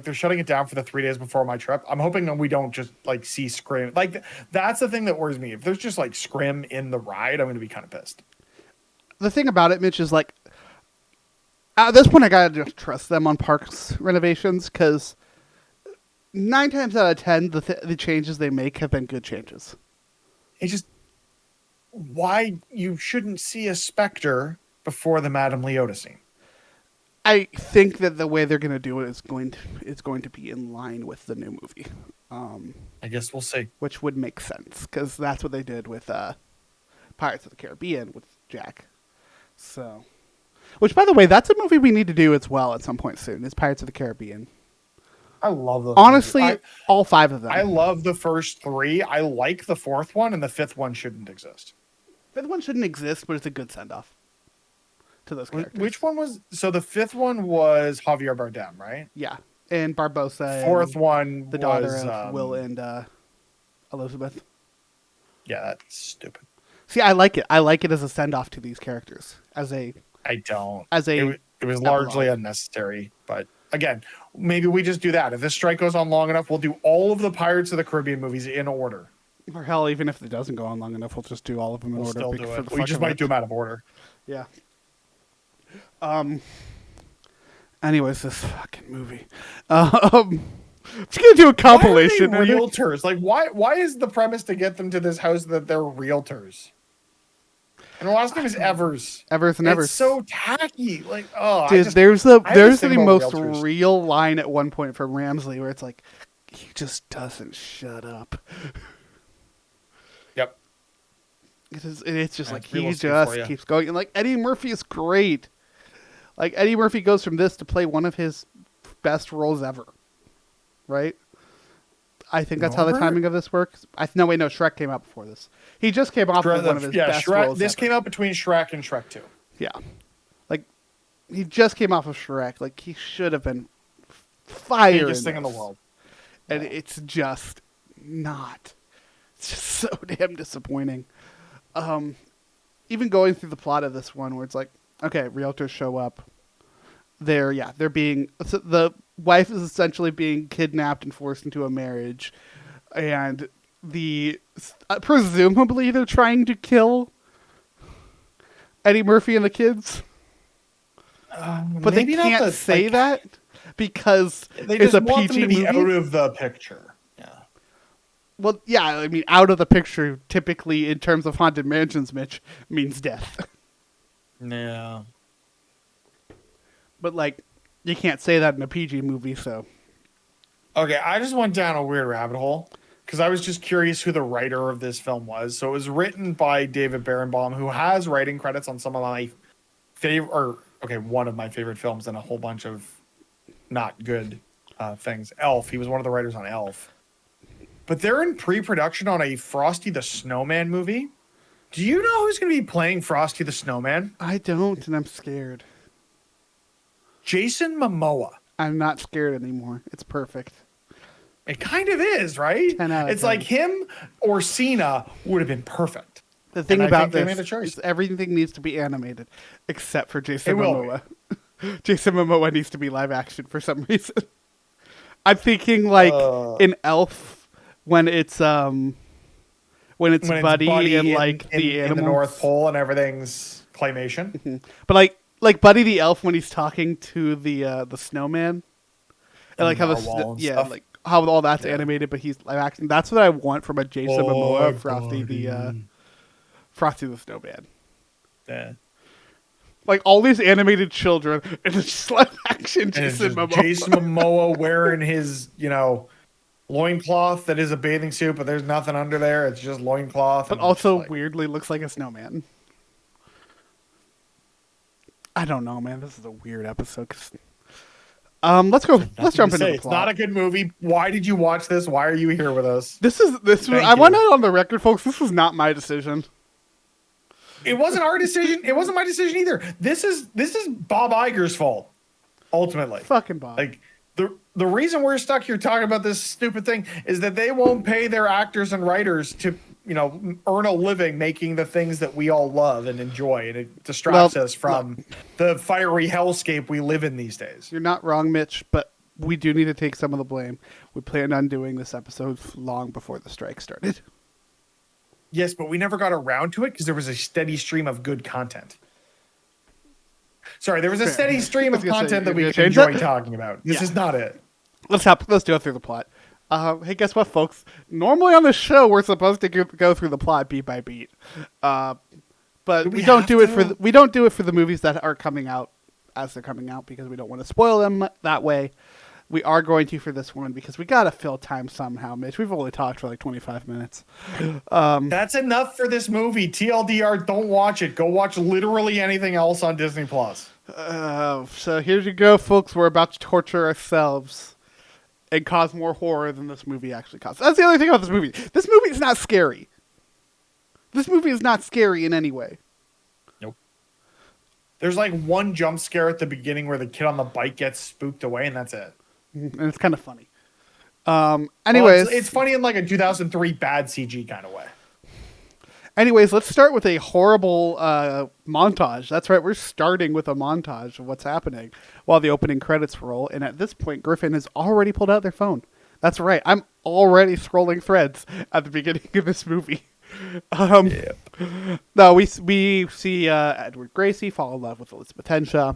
[SPEAKER 4] they're shutting it down for the 3 days before my trip. I'm hoping that we don't just like see Scrim. Like that's the thing that worries me. If there's just like Scrim in the ride, I'm going to be kind of pissed.
[SPEAKER 3] the thing about it, Mitch, is like at this point I gotta just trust them on parks renovations because 9 times out of 10 the changes they make have been good changes.
[SPEAKER 4] It's just why you shouldn't see a Spectre before the Madame Leota scene.
[SPEAKER 3] I think that the way they're going to do it is going to be in line with the new movie,
[SPEAKER 4] I guess we'll see.
[SPEAKER 3] which would make sense because that's what they did with Pirates of the Caribbean with Jack. So, which by the way, that's a movie we need to do as well at some point soon. Is Pirates of the Caribbean?
[SPEAKER 4] I love those.
[SPEAKER 3] Honestly,
[SPEAKER 4] movies.
[SPEAKER 3] all 5 of them.
[SPEAKER 4] I love the first 3. I like the 4th one, and the 5th one shouldn't exist.
[SPEAKER 3] 5th one shouldn't exist, but it's a good send off to those characters.
[SPEAKER 4] Which one was? So the 5th one was Javier Bardem, right?
[SPEAKER 3] Yeah, and Barbosa.
[SPEAKER 4] 4th
[SPEAKER 3] and
[SPEAKER 4] one
[SPEAKER 3] the daughter
[SPEAKER 4] was
[SPEAKER 3] of Will and Elizabeth.
[SPEAKER 4] Yeah, that's stupid.
[SPEAKER 3] See, I like it. I like it as a send off to these characters.
[SPEAKER 4] I don't.
[SPEAKER 3] It
[SPEAKER 4] was largely unnecessary, but again, maybe we just do that. If this strike goes on long enough, we'll do all of the Pirates of the Caribbean movies in order.
[SPEAKER 3] Or hell, even if it doesn't go on long enough, we'll just do all of them in
[SPEAKER 4] We'll
[SPEAKER 3] order.
[SPEAKER 4] still
[SPEAKER 3] for
[SPEAKER 4] do
[SPEAKER 3] the
[SPEAKER 4] it. We
[SPEAKER 3] fuck
[SPEAKER 4] just
[SPEAKER 3] of
[SPEAKER 4] might
[SPEAKER 3] it.
[SPEAKER 4] do them out of order.
[SPEAKER 3] Yeah. Anyways, this fucking movie. I'm just gonna do a compilation.
[SPEAKER 4] Why are they realtors? Like, why is the premise to get them to this house that they're realtors? And the last name is Evers.
[SPEAKER 3] Evers and Evers.
[SPEAKER 4] It's so tacky. Like, oh,
[SPEAKER 3] Dude,
[SPEAKER 4] I
[SPEAKER 3] there's
[SPEAKER 4] have this
[SPEAKER 3] the
[SPEAKER 4] thing about
[SPEAKER 3] most
[SPEAKER 4] realtors.
[SPEAKER 3] real line at one point from Ramsley where it's like, he just doesn't shut up.
[SPEAKER 4] Yep.
[SPEAKER 3] It's just like
[SPEAKER 4] That's real
[SPEAKER 3] he
[SPEAKER 4] estate
[SPEAKER 3] just
[SPEAKER 4] for ya.
[SPEAKER 3] keeps going. And like Eddie Murphy is great. Like Eddie Murphy goes from this to play one of his best roles ever. Right? I think that's how the
[SPEAKER 4] Remember?
[SPEAKER 3] timing of this works. No, wait, no, Shrek came out before this. He just came off with one of his best
[SPEAKER 4] Shrek.
[SPEAKER 3] roles
[SPEAKER 4] This
[SPEAKER 3] ever.
[SPEAKER 4] came out between Shrek and Shrek 2.
[SPEAKER 3] Yeah. Like, he just came off of Shrek. Like, he should have been fire.
[SPEAKER 4] Biggest thing in the world.
[SPEAKER 3] And it's just not. It's just so damn disappointing. Even going through the plot of this one where it's like, okay, realtors show up. The wife is essentially being kidnapped and forced into a marriage. And presumably they're trying to kill Eddie Murphy and the kids. But they
[SPEAKER 4] Maybe not
[SPEAKER 3] can't
[SPEAKER 4] the-
[SPEAKER 3] say
[SPEAKER 4] like,
[SPEAKER 3] that because
[SPEAKER 4] They
[SPEAKER 3] it's
[SPEAKER 4] just
[SPEAKER 3] a
[SPEAKER 4] want
[SPEAKER 3] PG
[SPEAKER 4] them to be
[SPEAKER 3] movie.
[SPEAKER 4] out of the picture. Yeah.
[SPEAKER 3] Well, yeah, I mean, out of the picture, typically in terms of haunted mansions, Mitch, means death.
[SPEAKER 4] Yeah.
[SPEAKER 3] But like, you can't say that in a PG movie, so
[SPEAKER 4] Okay, I just went down a weird rabbit hole because I was just curious who the writer of this film was. So it was written by David Berenbaum, who has writing credits on some of my one of my favorite films and a whole bunch of not good things. Elf. He was one of the writers on Elf. But they're in pre-production on a Frosty the Snowman movie. Do you know who's going to be playing Frosty the Snowman?
[SPEAKER 3] I don't, and I'm scared.
[SPEAKER 4] Jason Momoa.
[SPEAKER 3] I'm not scared anymore. It's perfect.
[SPEAKER 4] It kind of is, right?
[SPEAKER 3] 10 out of
[SPEAKER 4] It's
[SPEAKER 3] 10.
[SPEAKER 4] like him or Cena would have been perfect.
[SPEAKER 3] The thing
[SPEAKER 4] And I
[SPEAKER 3] about
[SPEAKER 4] think they
[SPEAKER 3] this
[SPEAKER 4] made a choice.
[SPEAKER 3] is everything needs to be animated, except for Jason
[SPEAKER 4] It will
[SPEAKER 3] Momoa. Jason Momoa needs to be live action for some reason. I'm thinking like in Elf when it's Buddy and like the animals.
[SPEAKER 4] in the North Pole and everything's claymation.
[SPEAKER 3] But like Buddy the elf when he's talking to the snowman, and like how
[SPEAKER 4] narwhal and
[SPEAKER 3] yeah,
[SPEAKER 4] stuff.
[SPEAKER 3] like how all that's animated, but he's live action. That's what I want from a Jason Momoa Frosty the Snowman.
[SPEAKER 4] Yeah.
[SPEAKER 3] Like all these animated children, and it's just live action
[SPEAKER 4] And it's
[SPEAKER 3] Jason
[SPEAKER 4] just
[SPEAKER 3] Momoa.
[SPEAKER 4] Jason Momoa wearing his, loincloth that is a bathing suit, but there's nothing under there. It's just loincloth.
[SPEAKER 3] But
[SPEAKER 4] and
[SPEAKER 3] also
[SPEAKER 4] it's
[SPEAKER 3] weirdly looks like a snowman. I don't know, man. This is a weird episode. Let's go. Let's jump into the
[SPEAKER 4] It's
[SPEAKER 3] plot.
[SPEAKER 4] not a good movie. Why did you watch this? Why are you here with us?
[SPEAKER 3] This was,
[SPEAKER 4] Thank
[SPEAKER 3] I want
[SPEAKER 4] you.
[SPEAKER 3] it on the record, folks. This was not my decision.
[SPEAKER 4] It wasn't our decision. It wasn't my decision either. This is Bob Iger's fault, ultimately.
[SPEAKER 3] Fucking Bob.
[SPEAKER 4] Like the reason we're stuck here talking about this stupid thing is that they won't pay their actors and writers to earn a living making the things that we all love and enjoy, and it distracts us from the fiery hellscape we live in these days.
[SPEAKER 3] You're not wrong, Mitch, but we do need to take some of the blame. We planned on doing this episode long before the strike started.
[SPEAKER 4] Yes, but we never got around to it because there was a steady stream of good content. Sorry, there was a steady stream of
[SPEAKER 3] I was gonna say,
[SPEAKER 4] content that we
[SPEAKER 3] you're
[SPEAKER 4] could
[SPEAKER 3] gonna change
[SPEAKER 4] enjoy
[SPEAKER 3] that?
[SPEAKER 4] talking about. This
[SPEAKER 3] Yeah.
[SPEAKER 4] is not it.
[SPEAKER 3] Let's go through the plot. Hey, guess what, folks? Normally on the show, we're supposed to go through the plot beat by beat, but we don't do it for the movies that are coming out as they're coming out because we don't want to spoil them that way. We are going to for this one because we gotta fill time somehow, Mitch. We've only talked for like 25 minutes.
[SPEAKER 4] That's enough for this movie. TLDR, don't watch it. Go watch literally anything else on Disney Plus.
[SPEAKER 3] So here you go, folks. We're about to torture ourselves and cause more horror than this movie actually causes. That's the other thing about this movie. This movie is not scary. This movie is not scary in any way.
[SPEAKER 4] Nope. There's like one jump scare at the beginning where the kid on the bike gets spooked away, and that's it.
[SPEAKER 3] And it's kind of funny. Anyways,
[SPEAKER 4] Well, it's funny in like a 2003 bad CG kind of way.
[SPEAKER 3] Anyways, let's start with a horrible montage. That's right, we're starting with a montage of what's happening while the opening credits roll. And at this point, Griffin has already pulled out their phone. That's right, I'm already scrolling threads at the beginning of this movie. No, we see Edward Gracie fall in love with Elizabeth Henshaw.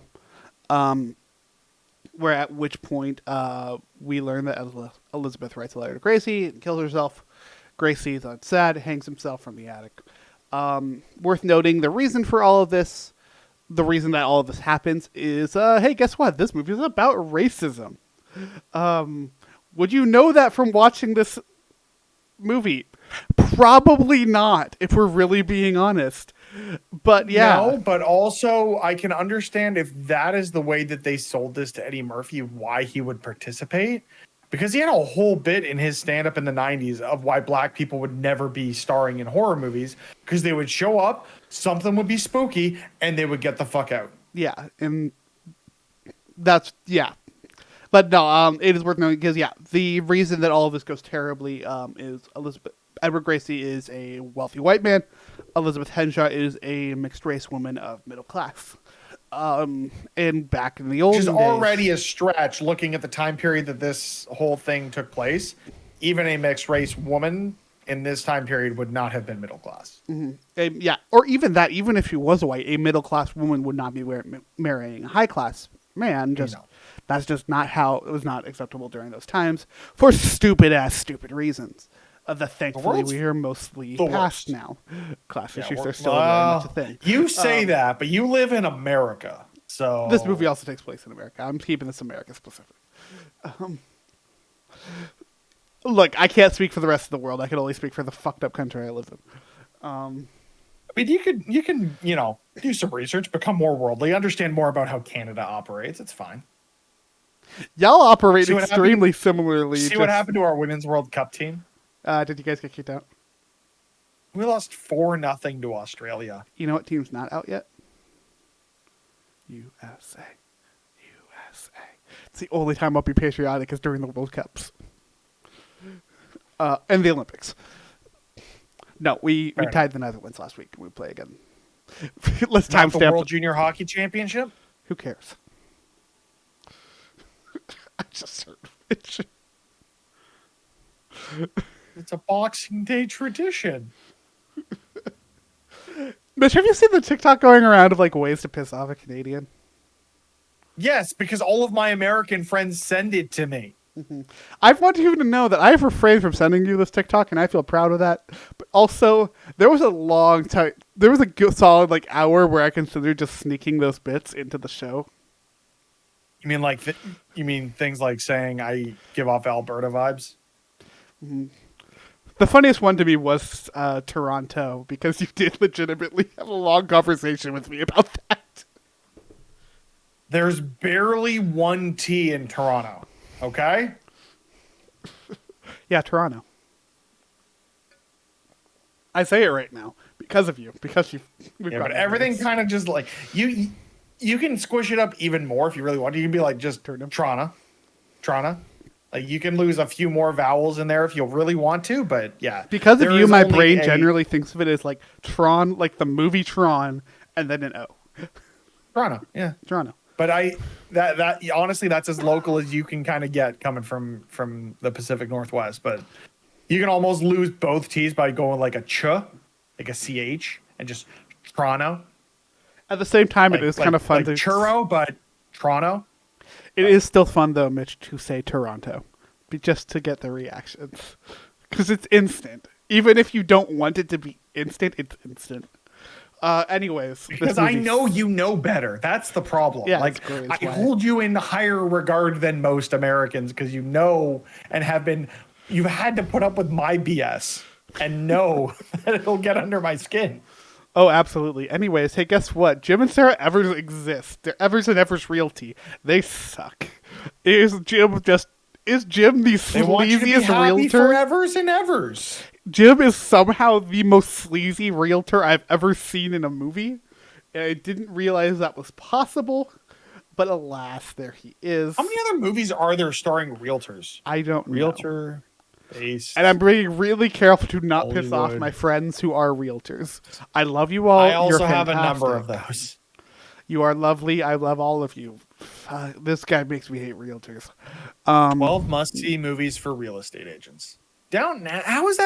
[SPEAKER 3] Where at which point we learn that Elizabeth writes a letter to Gracie and kills herself. Gracie is sad, hangs himself from the attic. Worth noting, the reason for all of this, the reason that all of this happens is, hey, guess what? This movie is about racism. Would you know that from watching this movie? Probably not, if we're really being honest. But yeah.
[SPEAKER 4] No, but also I can understand if that is the way that they sold this to Eddie Murphy, why he would participate. Because he had a whole bit in his stand-up in the 90s of why black people would never be starring in horror movies. Because they would show up, something would be spooky, and they would get the fuck out.
[SPEAKER 3] Yeah, and that's, yeah. But no, it is worth noting because, yeah, the reason that all of this goes terribly is Edward Gracie is a wealthy white man. Elizabeth Henshaw is a mixed-race woman of middle class. And back in the old days...
[SPEAKER 4] Which is already a stretch looking at the time period that this whole thing took place. Even a mixed-race woman in this time period would not have been middle class.
[SPEAKER 3] Mm-hmm. Yeah, or even that, even if she was white, a middle-class woman would not be marrying a high-class man. That's just not how... It was not acceptable during those times for stupid reasons. That thankfully
[SPEAKER 4] world's
[SPEAKER 3] we are mostly
[SPEAKER 4] the
[SPEAKER 3] past
[SPEAKER 4] worst.
[SPEAKER 3] now. Class issues
[SPEAKER 4] we're-
[SPEAKER 3] are still very much a thing.
[SPEAKER 4] You say that, but you live in America, so
[SPEAKER 3] This movie also takes place in America. I'm keeping this America specific. Look, I can't speak for the rest of the world. I can only speak for the fucked up country I live in.
[SPEAKER 4] I mean, you can do some research, become more worldly, understand more about how Canada operates. It's fine.
[SPEAKER 3] Y'all operate
[SPEAKER 4] See what
[SPEAKER 3] extremely similarly.
[SPEAKER 4] See what happened to our Women's World Cup team?
[SPEAKER 3] Did you guys get kicked out?
[SPEAKER 4] We lost 4-0 to Australia.
[SPEAKER 3] You know what team's not out yet? USA. It's the only time I'll be patriotic is during the World Cups. And the Olympics. No, we tied the Netherlands last week. We play again. Let's
[SPEAKER 4] Not the
[SPEAKER 3] timestamp.
[SPEAKER 4] World Junior Hockey Championship.
[SPEAKER 3] Who cares? I just heard it.
[SPEAKER 4] It's a Boxing Day tradition.
[SPEAKER 3] Mitch, have you seen the TikTok going around of like ways to piss off a Canadian?
[SPEAKER 4] Yes, because all of my American friends send it to me.
[SPEAKER 3] I want you to know that I have refrained from sending you this TikTok, and I feel proud of that. But also, there was a long time, there was a good, solid like hour where I considered just sneaking those bits into the show.
[SPEAKER 4] You mean like you mean things like saying I give off Alberta vibes?
[SPEAKER 3] The funniest one to me was Toronto, because you did legitimately have a long conversation with me about that.
[SPEAKER 4] There's barely one T in Toronto. Okay?
[SPEAKER 3] Yeah, Toronto. I say it right now because of you, because you.
[SPEAKER 4] Yeah, but everything kind of just like you can squish it up even more if you really want. You can be like just Toronto. Like you can lose a few more vowels in there if you really want to, but yeah.
[SPEAKER 3] Because of
[SPEAKER 4] there
[SPEAKER 3] you,
[SPEAKER 4] is
[SPEAKER 3] my
[SPEAKER 4] only
[SPEAKER 3] brain generally thinks of it as like Tron, like the movie Tron, and then an O.
[SPEAKER 4] Toronto, yeah.
[SPEAKER 3] Toronto.
[SPEAKER 4] But that honestly, that's as local as you can kind of get coming from the Pacific Northwest. But you can almost lose both T's by going like a ch, like a ch, and just Toronto.
[SPEAKER 3] At the same time, it is kind of fun
[SPEAKER 4] like
[SPEAKER 3] to
[SPEAKER 4] churro, but Toronto.
[SPEAKER 3] It is still fun though, Mitch, to say Toronto, just to get the reactions, because it's instant. Even if you don't want it to be instant, it's instant. Anyways,
[SPEAKER 4] because I know you know better. That's the problem.
[SPEAKER 3] Yeah,
[SPEAKER 4] like I hold you in higher regard than most Americans because you know and you've had to put up with my BS and know that it'll get under my skin.
[SPEAKER 3] Oh, absolutely. Anyways, hey, guess what? Jim and Sarah Evers exist. They're Evers and Evers Realty. They suck. Is Jim the sleaziest realtor?
[SPEAKER 4] For Evers and Evers.
[SPEAKER 3] Jim is somehow the most sleazy realtor I've ever seen in a movie. And I didn't realize that was possible, but alas, there he is.
[SPEAKER 4] How many other movies are there starring realtors?
[SPEAKER 3] I don't know.
[SPEAKER 4] Realtor based.
[SPEAKER 3] And I'm being really careful to not piss off
[SPEAKER 4] Hollywood.
[SPEAKER 3] my friends who are realtors. I love you all.
[SPEAKER 4] I also
[SPEAKER 3] You're
[SPEAKER 4] have a number
[SPEAKER 3] fantastic.
[SPEAKER 4] of those.
[SPEAKER 3] You are lovely. I love all of you. This guy makes me hate realtors.
[SPEAKER 4] 12 must-see movies for real estate agents. How is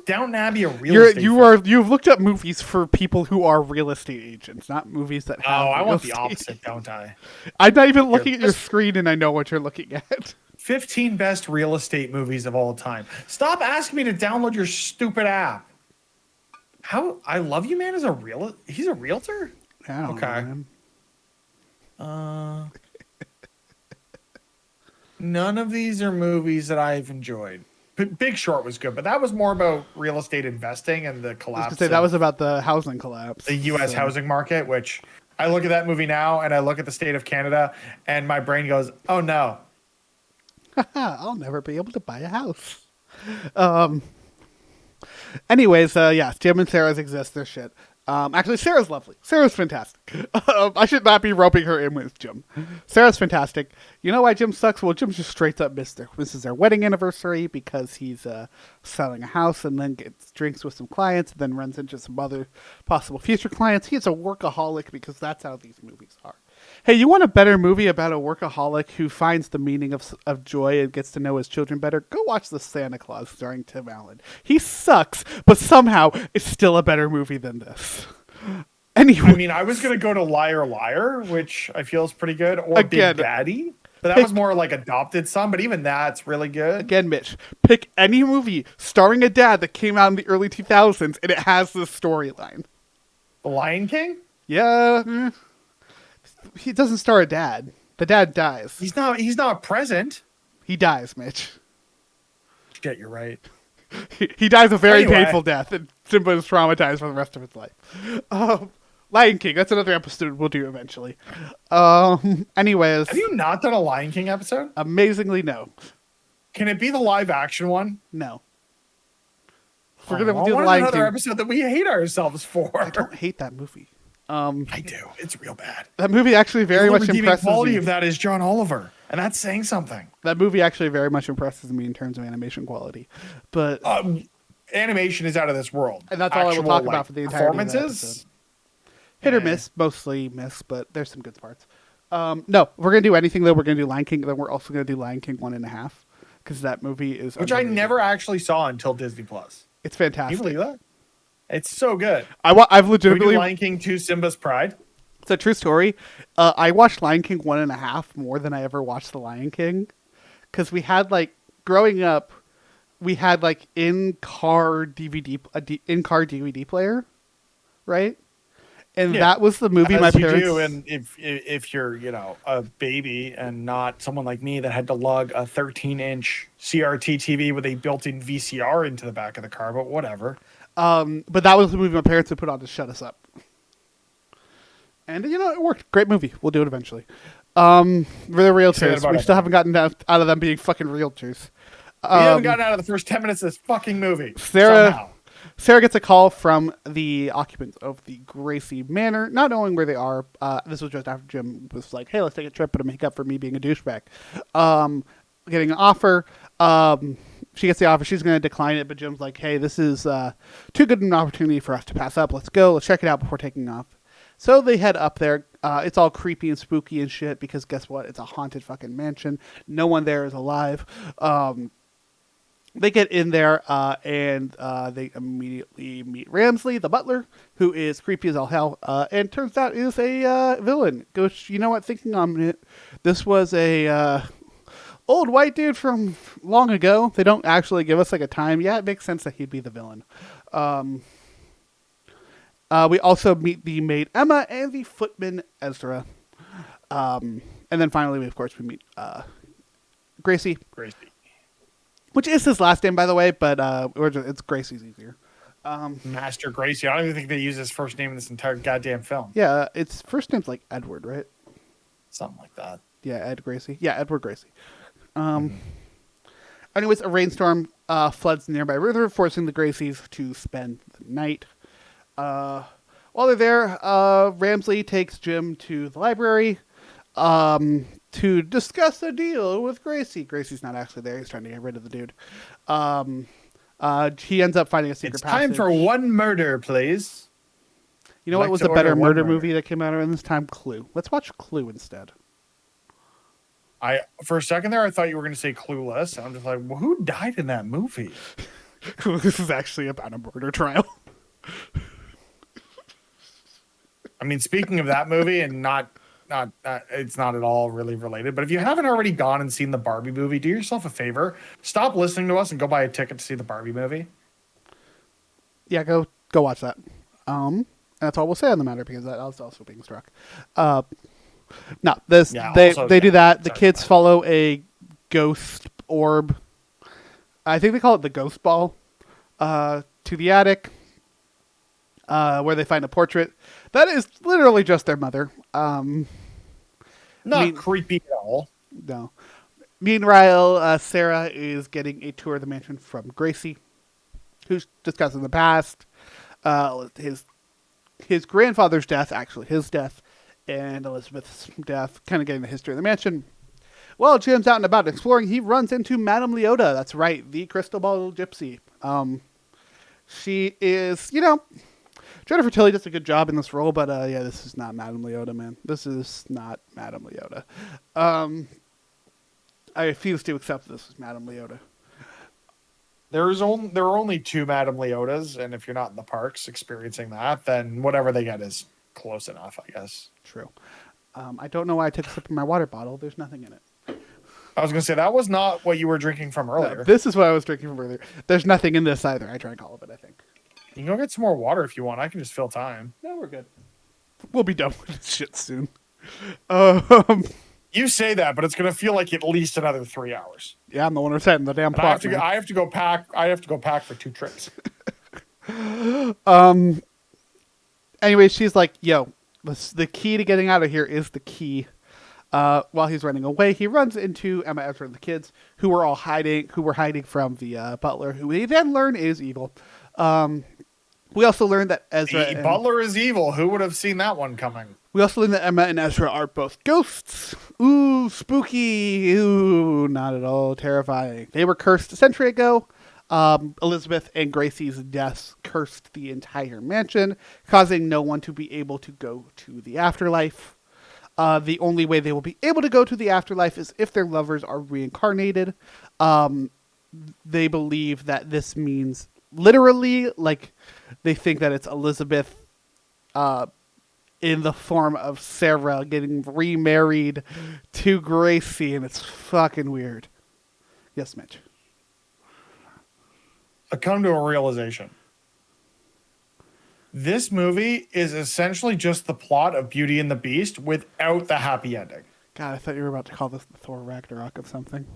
[SPEAKER 4] Downton Abbey a real estate?
[SPEAKER 3] You've looked up movies for people who are real estate agents, not movies that have.
[SPEAKER 4] I
[SPEAKER 3] real
[SPEAKER 4] want the
[SPEAKER 3] estate.
[SPEAKER 4] opposite, don't I?
[SPEAKER 3] I'm not even looking at your screen, and I know what you're looking at.
[SPEAKER 4] 15 best real estate movies of all time. Stop asking me to download your stupid app. How I Love You Man is he's a realtor?
[SPEAKER 3] I don't
[SPEAKER 4] Okay.
[SPEAKER 3] know, man.
[SPEAKER 4] None of these are movies that I've enjoyed. Big Short was good, but that was more about real estate investing and the
[SPEAKER 3] I was
[SPEAKER 4] collapse.
[SPEAKER 3] gonna say that was about the housing collapse.
[SPEAKER 4] The U.S. housing market, which I look at that movie now and I look at the state of Canada and my brain goes, oh no.
[SPEAKER 3] I'll never be able to buy a house. Anyways, yeah, Jim and Sarah's exist. They're shit. Actually, Sarah's lovely. Sarah's fantastic. I should not be roping her in with Jim. Sarah's fantastic. You know why Jim sucks? Well, Jim just straight up missed her. This is their wedding anniversary because he's selling a house and then gets drinks with some clients and then runs into some other possible future clients. He's a workaholic because that's how these movies are. Hey, you want a better movie about a workaholic who finds the meaning of joy and gets to know his children better? Go watch The Santa Claus starring Tim Allen. He sucks, but somehow it's still a better movie than this. Anyway,
[SPEAKER 4] I mean, I was going to go to Liar Liar, which I feel is pretty good, or
[SPEAKER 3] Again,
[SPEAKER 4] Big Daddy. But that was more like adopted son. But even that's really good.
[SPEAKER 3] Again, Mitch, pick any movie starring a dad that came out in the early 2000s and it has this storyline.
[SPEAKER 4] The Lion King.
[SPEAKER 3] Yeah. He doesn't star a dad. The dad dies.
[SPEAKER 4] He's not present.
[SPEAKER 3] He dies, Mitch.
[SPEAKER 4] Shit, you're right.
[SPEAKER 3] He dies a very
[SPEAKER 4] Anyway.
[SPEAKER 3] painful death, and Simba is traumatized for the rest of his life. Lion King, that's another episode we'll do eventually. Anyways,
[SPEAKER 4] Have you not done a Lion King episode?
[SPEAKER 3] amazingly, no.
[SPEAKER 4] Can it be the live action one?
[SPEAKER 3] No. If we're gonna
[SPEAKER 4] I
[SPEAKER 3] do the
[SPEAKER 4] want
[SPEAKER 3] Lion
[SPEAKER 4] another
[SPEAKER 3] King.
[SPEAKER 4] episode that we hate ourselves for.
[SPEAKER 3] I don't hate that movie.
[SPEAKER 4] I do. It's real bad.
[SPEAKER 3] That movie actually very
[SPEAKER 4] The
[SPEAKER 3] much
[SPEAKER 4] redeeming
[SPEAKER 3] impresses
[SPEAKER 4] quality
[SPEAKER 3] me.
[SPEAKER 4] of that is John Oliver, and that's saying something.
[SPEAKER 3] That movie actually very much impresses me in terms of animation quality. But
[SPEAKER 4] Animation is out of this world,
[SPEAKER 3] and that's all I will
[SPEAKER 4] Actual,
[SPEAKER 3] talk
[SPEAKER 4] like,
[SPEAKER 3] about for the entirety of the
[SPEAKER 4] performances.
[SPEAKER 3] episode. Hit or miss, mostly miss, but there's some good parts. No, if we're gonna do anything though, we're gonna do Lion King. Then we're also gonna do Lion King 1.5 because that movie is
[SPEAKER 4] Which I
[SPEAKER 3] underrated.
[SPEAKER 4] never actually saw until Disney Plus.
[SPEAKER 3] It's
[SPEAKER 4] Can you
[SPEAKER 3] fantastic.
[SPEAKER 4] believe that? It's so good.
[SPEAKER 3] I've
[SPEAKER 4] Can we do
[SPEAKER 3] legitimately.
[SPEAKER 4] Lion King 2 Simba's Pride?
[SPEAKER 3] It's a true story. I watched Lion King 1.5 more than I ever watched The Lion King, because we had growing up, we had in-car DVD player, right? And
[SPEAKER 4] Yeah.
[SPEAKER 3] that was the movie
[SPEAKER 4] As
[SPEAKER 3] my
[SPEAKER 4] you
[SPEAKER 3] parents.
[SPEAKER 4] do, and if you're a baby and not someone like me that had to lug a 13-inch CRT TV with a built-in VCR into the back of the car, but whatever.
[SPEAKER 3] But that was the movie my parents would put on to shut us up. And it worked. Great movie. We'll do it eventually. We're the realtors.
[SPEAKER 4] about
[SPEAKER 3] We
[SPEAKER 4] it.
[SPEAKER 3] still haven't gotten out of them being fucking realtors.
[SPEAKER 4] We haven't gotten out of the first 10 minutes of this fucking movie. Somehow.
[SPEAKER 3] Sarah gets a call from the occupants of the Gracie Manor, not knowing where they are. This was just after Jim was like, "Hey, let's take a trip to make up for me being a douchebag." Getting an offer. She gets the offer. She's going to decline it, but Jim's like, "Hey, this is too good an opportunity for us to pass up. Let's go. Let's check it out before taking off." So they head up there. It's all creepy and spooky and shit because guess what? It's a haunted fucking mansion. No one there is alive. They get in there and they immediately meet Ramsley, the butler, who is creepy as all hell, and turns out is a villain. Goes, you know what? Thinking on it, this was a old white dude from long ago. They don't actually give us a time. Yeah, it makes sense that he'd be the villain. We also meet the maid Emma and the footman Ezra, and then finally, we meet Gracie. Which is his last name, by the way, but it's Gracie's easier.
[SPEAKER 4] Master Gracie. I don't even think they use his first name in this entire goddamn film.
[SPEAKER 3] Yeah, its first name's Edward, right?
[SPEAKER 4] Something like that.
[SPEAKER 3] Yeah, Ed Gracie. Yeah, Edward Gracie. Anyways, a rainstorm floods the nearby river, forcing the Gracies to spend the night. While they're there, Ramsley takes Jim to the library to discuss a deal with Gracie. Gracie's not actually there. He's trying to get rid of the dude. He ends up finding a secret
[SPEAKER 4] It's
[SPEAKER 3] passage.
[SPEAKER 4] time for one murder, please.
[SPEAKER 3] You know
[SPEAKER 4] I'd
[SPEAKER 3] what
[SPEAKER 4] like
[SPEAKER 3] was
[SPEAKER 4] to
[SPEAKER 3] a better
[SPEAKER 4] order one
[SPEAKER 3] murder
[SPEAKER 4] murder.
[SPEAKER 3] movie that came out around this time? Clue. Let's watch Clue instead.
[SPEAKER 4] For a second there, I thought you were going to say Clueless. I'm just like, well, who died in that movie?
[SPEAKER 3] This is actually about a murder trial.
[SPEAKER 4] I mean, speaking of that movie, and it's not at all really related. But if you haven't already gone and seen the Barbie movie, do yourself a favor. Stop listening to us and go buy a ticket to see the Barbie movie.
[SPEAKER 3] Yeah, go watch that. That's all we'll say on the matter because that was also being struck. No, this
[SPEAKER 4] Yeah,
[SPEAKER 3] they
[SPEAKER 4] also,
[SPEAKER 3] do
[SPEAKER 4] yeah,
[SPEAKER 3] that. The
[SPEAKER 4] sorry,
[SPEAKER 3] kids
[SPEAKER 4] sorry.
[SPEAKER 3] follow a ghost orb. I think they call it the ghost ball. To the attic, where they find a portrait that is literally just their mother.
[SPEAKER 4] Not creepy at all.
[SPEAKER 3] No. Meanwhile, Sarah is getting a tour of the mansion from Gracie, who's discussing the past, his grandfather's death, actually his death, and Elizabeth's death, kind of getting the history of the mansion. While Jim's out and about exploring, he runs into Madame Leota. That's right, the crystal ball gypsy. She is, Jennifer Tilly does a good job in this role, but yeah, this is not Madame Leota, man. This is not Madame Leota. I refuse to accept this as Madame Leota.
[SPEAKER 4] There are only two Madame Leotas, and if you're not in the parks experiencing that, then whatever they get is close enough, I guess.
[SPEAKER 3] True. I don't know why I took a sip of my water bottle. There's nothing in it.
[SPEAKER 4] I was gonna say that was not what you were drinking from
[SPEAKER 3] No,
[SPEAKER 4] earlier.
[SPEAKER 3] this is what I was drinking from earlier. There's nothing in this either. I drank all of it, I think.
[SPEAKER 4] You can go get some more water if you want. I can just fill time.
[SPEAKER 3] No, we're good. We'll be done with this shit soon. Um,
[SPEAKER 4] You say that, but it's gonna feel like at least another 3 hours.
[SPEAKER 3] yeah, I'm the one who's setting the damn
[SPEAKER 4] And I have
[SPEAKER 3] plot.
[SPEAKER 4] to.
[SPEAKER 3] man.
[SPEAKER 4] I have to go pack. I have to go pack for 2 trips.
[SPEAKER 3] Anyway, she's like, yo, the key to getting out of here is the key. While he's running away, he runs into Emma, Ezra, and the kids, who were hiding from the butler, who we then learn is evil. We also learned that Ezra.
[SPEAKER 4] The butler is evil. Who would have seen that one coming?
[SPEAKER 3] We also learned that Emma and Ezra are both ghosts. Ooh, spooky. Ooh, not at all terrifying. They were cursed a century ago. Elizabeth and Gracie's deaths cursed the entire mansion, causing no one to be able to go to the afterlife. The only way they will be able to go to the afterlife is if their lovers are reincarnated. They believe that this means literally, like, they think that it's Elizabeth in the form of Sarah getting remarried to Gracie, and it's fucking weird. Yes, Mitch.
[SPEAKER 4] I come to a realization. This movie is essentially just the plot of Beauty and the Beast without the happy ending.
[SPEAKER 3] God, I thought you were about to call this the Thor Ragnarok of something.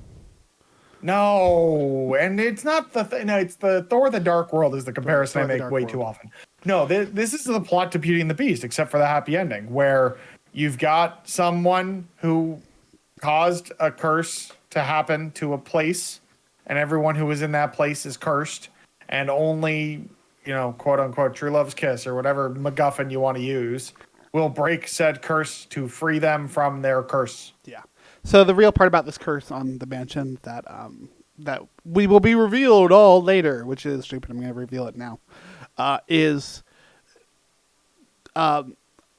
[SPEAKER 4] No, and it's not no, it's the Thor: The Dark World is the comparison
[SPEAKER 3] Thor: The
[SPEAKER 4] I make
[SPEAKER 3] Dark
[SPEAKER 4] way
[SPEAKER 3] World.
[SPEAKER 4] too often. No, this is the plot to Beauty and the Beast, except for the happy ending, where you've got someone who caused a curse to happen to a place, and everyone who was in that place is cursed, and only, quote unquote, true love's kiss or whatever MacGuffin you want to use will break said curse to free them from their curse.
[SPEAKER 3] Yeah. So the real part about this curse on the mansion that we will be revealed all later, which is stupid. I'm going to reveal it now. Is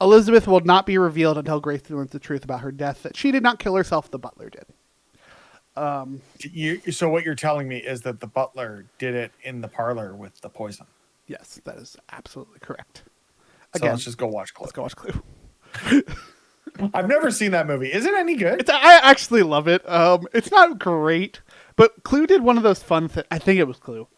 [SPEAKER 3] Elizabeth will not be revealed until Gracie learns the truth about her death. That she did not kill herself. The butler did.
[SPEAKER 4] So what you're telling me is that the butler did it in the parlor with the poison.
[SPEAKER 3] Yes, that is absolutely correct.
[SPEAKER 4] So
[SPEAKER 3] Again,
[SPEAKER 4] let's just go watch Clue.
[SPEAKER 3] let's go watch Clue.
[SPEAKER 4] I've never seen that movie. Is it any good?
[SPEAKER 3] I actually love it. It's not great, but Clue did one of those fun things. I think it was Clue.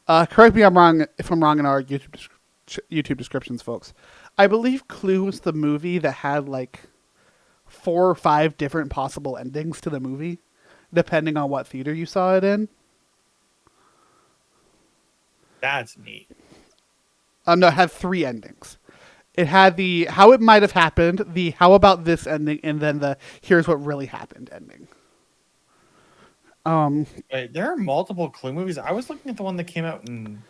[SPEAKER 3] Correct me if I'm wrong in our YouTube descriptions, folks. I believe Clue was the movie that had like 4 or 5 different possible endings to the movie, depending on what theater you saw it in.
[SPEAKER 4] That's neat.
[SPEAKER 3] No, it had 3 endings. It had the how it might have happened, the how about this ending, and then the here's what really happened ending.
[SPEAKER 4] Wait, there are multiple Clue movies. I was looking at the one that came out in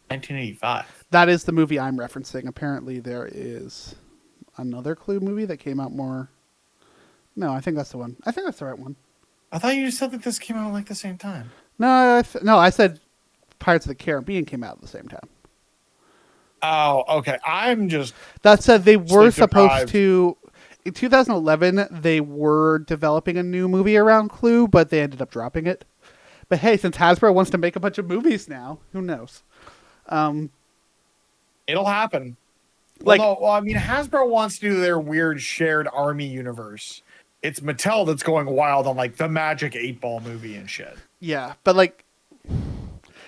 [SPEAKER 4] 1985.
[SPEAKER 3] That is the movie I'm referencing. Apparently, there is another Clue movie that came out more. No, I think that's the one. I think that's the right one.
[SPEAKER 4] I thought you said that this came out like the same time.
[SPEAKER 3] No, I said Pirates of the Caribbean came out at the same time.
[SPEAKER 4] Oh, okay. I'm just
[SPEAKER 3] That said, they were
[SPEAKER 4] Sleep
[SPEAKER 3] supposed
[SPEAKER 4] deprived.
[SPEAKER 3] to. In 2011, they were developing a new movie around Clue, but they ended up dropping it. But hey, since Hasbro wants to make a bunch of movies now, who knows?
[SPEAKER 4] it'll happen.
[SPEAKER 3] Like-
[SPEAKER 4] I mean, Hasbro wants to do their weird shared army universe. It's Mattel that's going wild on like the Magic 8-Ball movie and shit.
[SPEAKER 3] Yeah, but like,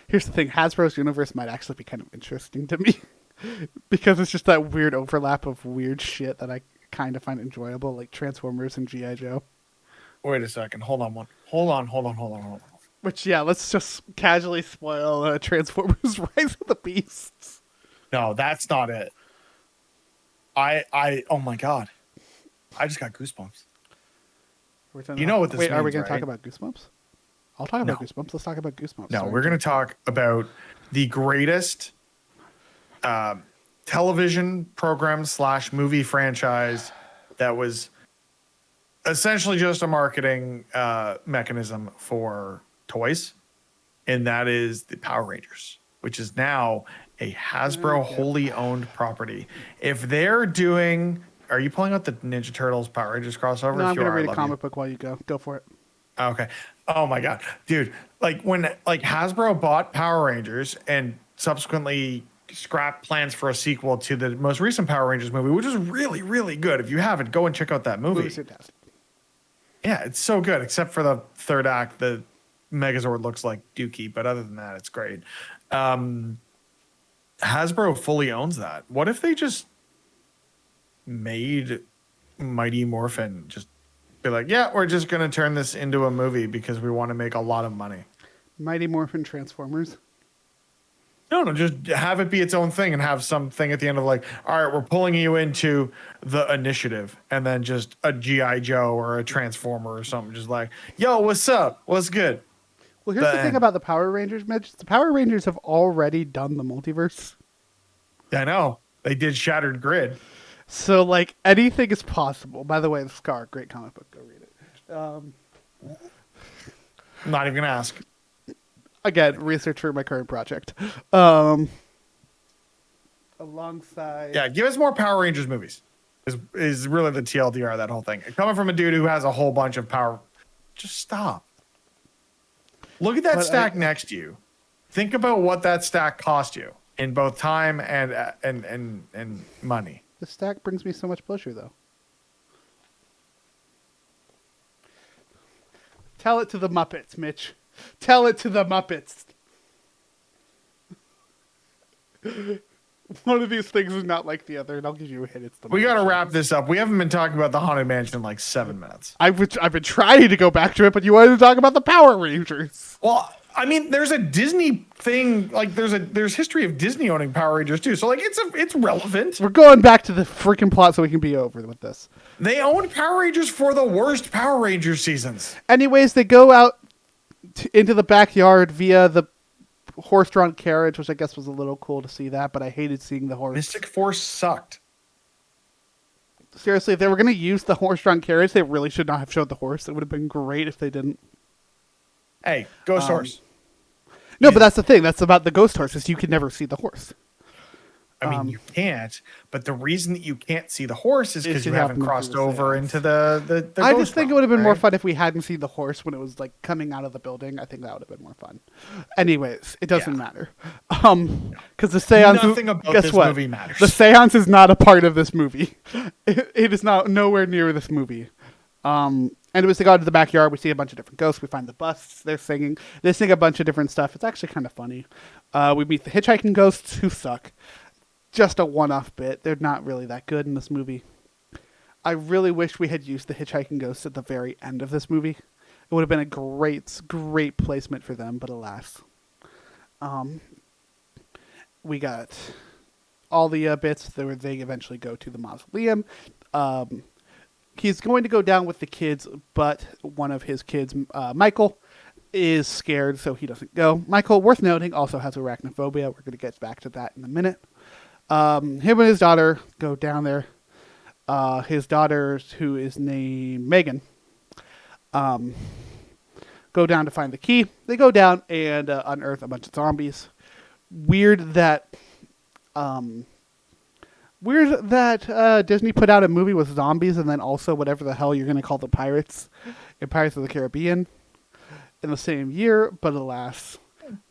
[SPEAKER 3] here's the thing: Hasbro's universe might actually be kind of interesting to me because it's just that weird overlap of weird shit that I kind of find enjoyable, like Transformers and GI Joe.
[SPEAKER 4] Wait a second. Hold on.
[SPEAKER 3] Which, yeah, let's just casually spoil Transformers: Rise of the Beasts.
[SPEAKER 4] No, that's not it. Oh my god, I just got goosebumps. You know what this
[SPEAKER 3] Wait, are we
[SPEAKER 4] means,
[SPEAKER 3] going to talk
[SPEAKER 4] right?
[SPEAKER 3] about Goosebumps? I'll talk about
[SPEAKER 4] No.
[SPEAKER 3] Goosebumps. Let's talk about Goosebumps.
[SPEAKER 4] No,
[SPEAKER 3] Sorry.
[SPEAKER 4] we're going to talk about the greatest television program / movie franchise that was essentially just a marketing mechanism for toys, and that is the Power Rangers, which is now a Hasbro wholly owned property. If they're doing, are you pulling out the Ninja Turtles Power Rangers crossover?
[SPEAKER 3] No,
[SPEAKER 4] If
[SPEAKER 3] I'm
[SPEAKER 4] you
[SPEAKER 3] going to
[SPEAKER 4] are, I
[SPEAKER 3] read a
[SPEAKER 4] love
[SPEAKER 3] comic
[SPEAKER 4] you.
[SPEAKER 3] book while you go. Go for it.
[SPEAKER 4] Okay. Oh my god, dude! Like when Hasbro bought Power Rangers and subsequently scrapped plans for a sequel to the most recent Power Rangers movie, which is really, really good. If you haven't, go and check out that movie.
[SPEAKER 3] Movie's fantastic.
[SPEAKER 4] Yeah, it's so good, except for the third act. The Megazord looks like Dookie, but other than that, it's great. Hasbro fully owns that. What if they just made Mighty Morphin just be like, yeah, we're just going to turn this into a movie because we want to make a lot of money?
[SPEAKER 3] Mighty Morphin Transformers.
[SPEAKER 4] No, just have it be its own thing and have something at the end of like, all right, we're pulling you into the initiative, and then just a G.I. Joe or a Transformer or something, just like, yo, what's up? What's good?
[SPEAKER 3] Well, here's the thing about the Power Rangers, Mitch. The Power Rangers have already done the multiverse.
[SPEAKER 4] I know. They did Shattered Grid.
[SPEAKER 3] So, like, anything is possible. By the way, The Scar, great comic book. Go read it.
[SPEAKER 4] I'm not even going to ask.
[SPEAKER 3] Again, research for my current project. Alongside...
[SPEAKER 4] Yeah, give us more Power Rangers movies. Is really the TLDR of that whole thing. Coming from a dude who has a whole bunch of power. Just stop. Look at that stack next to you. Think about what that stack cost you in both time and money.
[SPEAKER 3] The stack brings me so much pleasure, though. Tell it to the Muppets, Mitch. Tell it to the Muppets. One of these things is not like the other, and I'll give you a hint. It's the
[SPEAKER 4] We
[SPEAKER 3] Muppet
[SPEAKER 4] got to
[SPEAKER 3] Show.
[SPEAKER 4] wrap this up. We haven't been talking about the Haunted Mansion in like 7 minutes.
[SPEAKER 3] I've been trying to go back to it, but you wanted to talk about the Power Rangers.
[SPEAKER 4] Well, I mean, there's a Disney thing. Like, there's history of Disney owning Power Rangers too. So like, it's relevant.
[SPEAKER 3] We're going back to the freaking plot so we can be over with this.
[SPEAKER 4] They owned Power Rangers for the worst Power Rangers seasons.
[SPEAKER 3] Anyways, they go out into the backyard via the horse-drawn carriage, which I guess was a little cool to see that, but I hated seeing the horse.
[SPEAKER 4] Mystic Force sucked.
[SPEAKER 3] Seriously, if they were going to use the horse-drawn carriage, they really should not have showed the horse. It would have been great if they didn't.
[SPEAKER 4] Hey, Ghost Horse.
[SPEAKER 3] No, but that's the thing. That's about the ghost horse, is you can never see the horse.
[SPEAKER 4] I mean, you can't, but the reason that you can't see the horse is because
[SPEAKER 3] you
[SPEAKER 4] you haven't
[SPEAKER 3] haven't
[SPEAKER 4] crossed
[SPEAKER 3] been through the
[SPEAKER 4] over
[SPEAKER 3] seance.
[SPEAKER 4] into the
[SPEAKER 3] I
[SPEAKER 4] ghost
[SPEAKER 3] just think it
[SPEAKER 4] realm,
[SPEAKER 3] would have been more
[SPEAKER 4] right?
[SPEAKER 3] fun if we hadn't seen the horse when it was like coming out of the building. I think that would have been more fun. Anyways, it doesn't matter. Because the seance.
[SPEAKER 4] Nothing about
[SPEAKER 3] guess
[SPEAKER 4] this
[SPEAKER 3] what?
[SPEAKER 4] movie matters.
[SPEAKER 3] The seance is not a part of this movie. It is not nowhere near this movie. Anyways, they go into the backyard. We see a bunch of different ghosts. We find the busts. They're singing. They sing a bunch of different stuff. It's actually kind of funny. We meet the hitchhiking ghosts who suck. Just a one-off bit. They're not really that good in this movie. I really wish we had used the hitchhiking ghosts at the very end of this movie. It would have been a great placement for them, but alas. We got all the bits where they eventually go to the mausoleum. He's going to go down with the kids, but one of his kids, Michael, is scared, so he doesn't go. Michael, worth noting, also has arachnophobia. We're going to get back to that in a minute. Him and his daughter go down there. His daughter, who is named Megan, go down to find the key. They go down and unearth a bunch of zombies. Weird that Disney put out a movie with zombies and then also whatever the hell you're going to call the pirates in Pirates of the Caribbean in the same year, but alas.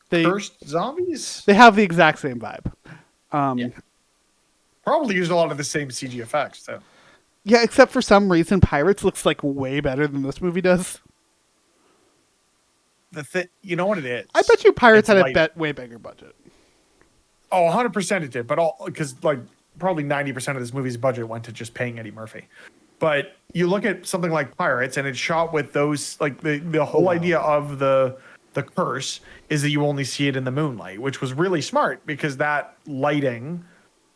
[SPEAKER 4] Cursed zombies?
[SPEAKER 3] They have the exact same vibe.
[SPEAKER 4] Probably used a lot of the same CG effects, too.
[SPEAKER 3] Yeah, except for some reason, Pirates looks like way better than this movie does.
[SPEAKER 4] You know what it is?
[SPEAKER 3] I bet you Pirates
[SPEAKER 4] It's
[SPEAKER 3] had a way bigger budget.
[SPEAKER 4] Oh, 100% it did, but because like probably 90% of this movie's budget went to just paying Eddie Murphy. But you look at something like Pirates, and it's shot with those like the whole idea of the curse is that you only see it in the moonlight, which was really smart because that lighting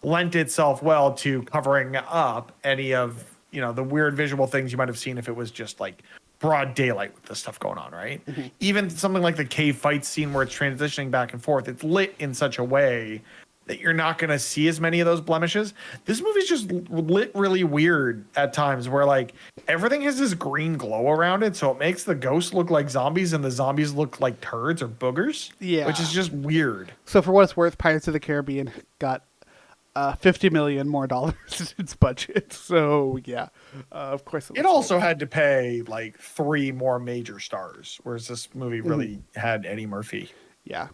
[SPEAKER 4] lent itself well to covering up any of the weird visual things you might have seen if it was just like broad daylight with this stuff going on, right? Mm-hmm. Even something like the cave fight scene where it's transitioning back and forth, it's lit in such a way that you're not going to see as many of those blemishes. This movie's just lit really weird at times where like everything has this green glow around it. So it makes the ghosts look like zombies and the zombies look like turds or boogers.
[SPEAKER 3] Yeah.
[SPEAKER 4] Which is just weird.
[SPEAKER 3] So for what it's worth, Pirates of the Caribbean got $50 million more dollars in its budget. So yeah, of course.
[SPEAKER 4] It also had to pay like 3 more major stars, whereas this movie really had Eddie Murphy.
[SPEAKER 3] Yeah.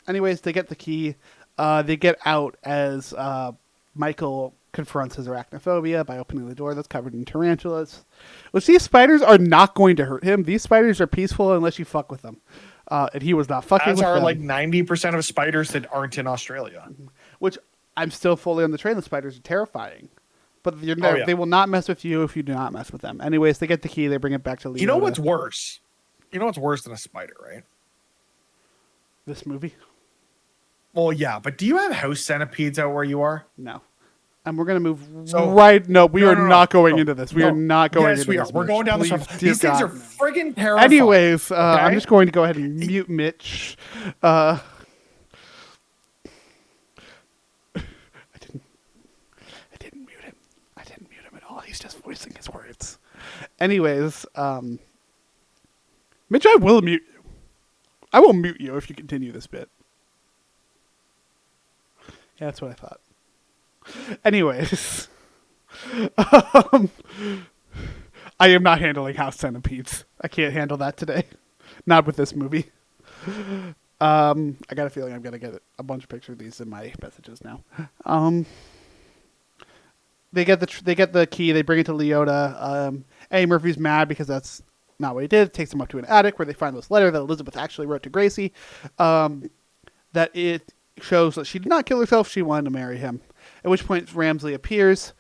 [SPEAKER 3] Anyways, they get the key. They get out as Michael confronts his arachnophobia by opening the door that's covered in tarantulas. Which these spiders are not going to hurt him. These spiders are peaceful unless you fuck with them. And he was not fucking
[SPEAKER 4] As
[SPEAKER 3] with
[SPEAKER 4] are
[SPEAKER 3] them.
[SPEAKER 4] like 90% of spiders that aren't in Australia.
[SPEAKER 3] Which I'm still fully on the train. The spiders are terrifying. But they will not mess with you if you do not mess with them. Anyways, they get the key. They bring it back to Leota.
[SPEAKER 4] You know what's worse? You know what's worse than a spider, right?
[SPEAKER 3] This movie?
[SPEAKER 4] Well, yeah, but do you have house centipedes out where you are?
[SPEAKER 3] No. And we're going to move
[SPEAKER 4] So-
[SPEAKER 3] right... No, we
[SPEAKER 4] No,
[SPEAKER 3] are
[SPEAKER 4] no, no,
[SPEAKER 3] not going
[SPEAKER 4] no,
[SPEAKER 3] into this. We
[SPEAKER 4] no.
[SPEAKER 3] are not going
[SPEAKER 4] Yes,
[SPEAKER 3] into
[SPEAKER 4] we
[SPEAKER 3] this.
[SPEAKER 4] are. We're
[SPEAKER 3] Mitch.
[SPEAKER 4] going down the
[SPEAKER 3] Please,
[SPEAKER 4] surface.
[SPEAKER 3] dear
[SPEAKER 4] These things
[SPEAKER 3] God,
[SPEAKER 4] are
[SPEAKER 3] no.
[SPEAKER 4] friggin' terrifying.
[SPEAKER 3] Anyways, I'm
[SPEAKER 4] okay?
[SPEAKER 3] just going to go ahead and mute Mitch. I didn't mute him. I didn't mute him at all. He's just voicing his words. Anyways, Mitch, I will mute you. I will mute you if you continue this bit. Yeah, that's what I thought. Anyways, I am not handling house centipedes. I can't handle that today. Not with this movie. I got a feeling I'm gonna get a bunch of pictures of these in my messages now. They get the key. They bring it to Leota. Eddie Murphy's mad because that's not what he did. It takes them up to an attic where they find this letter that Elizabeth actually wrote to Gracie. That it shows that she did not kill herself. She wanted to marry him. At which point Ramsley appears.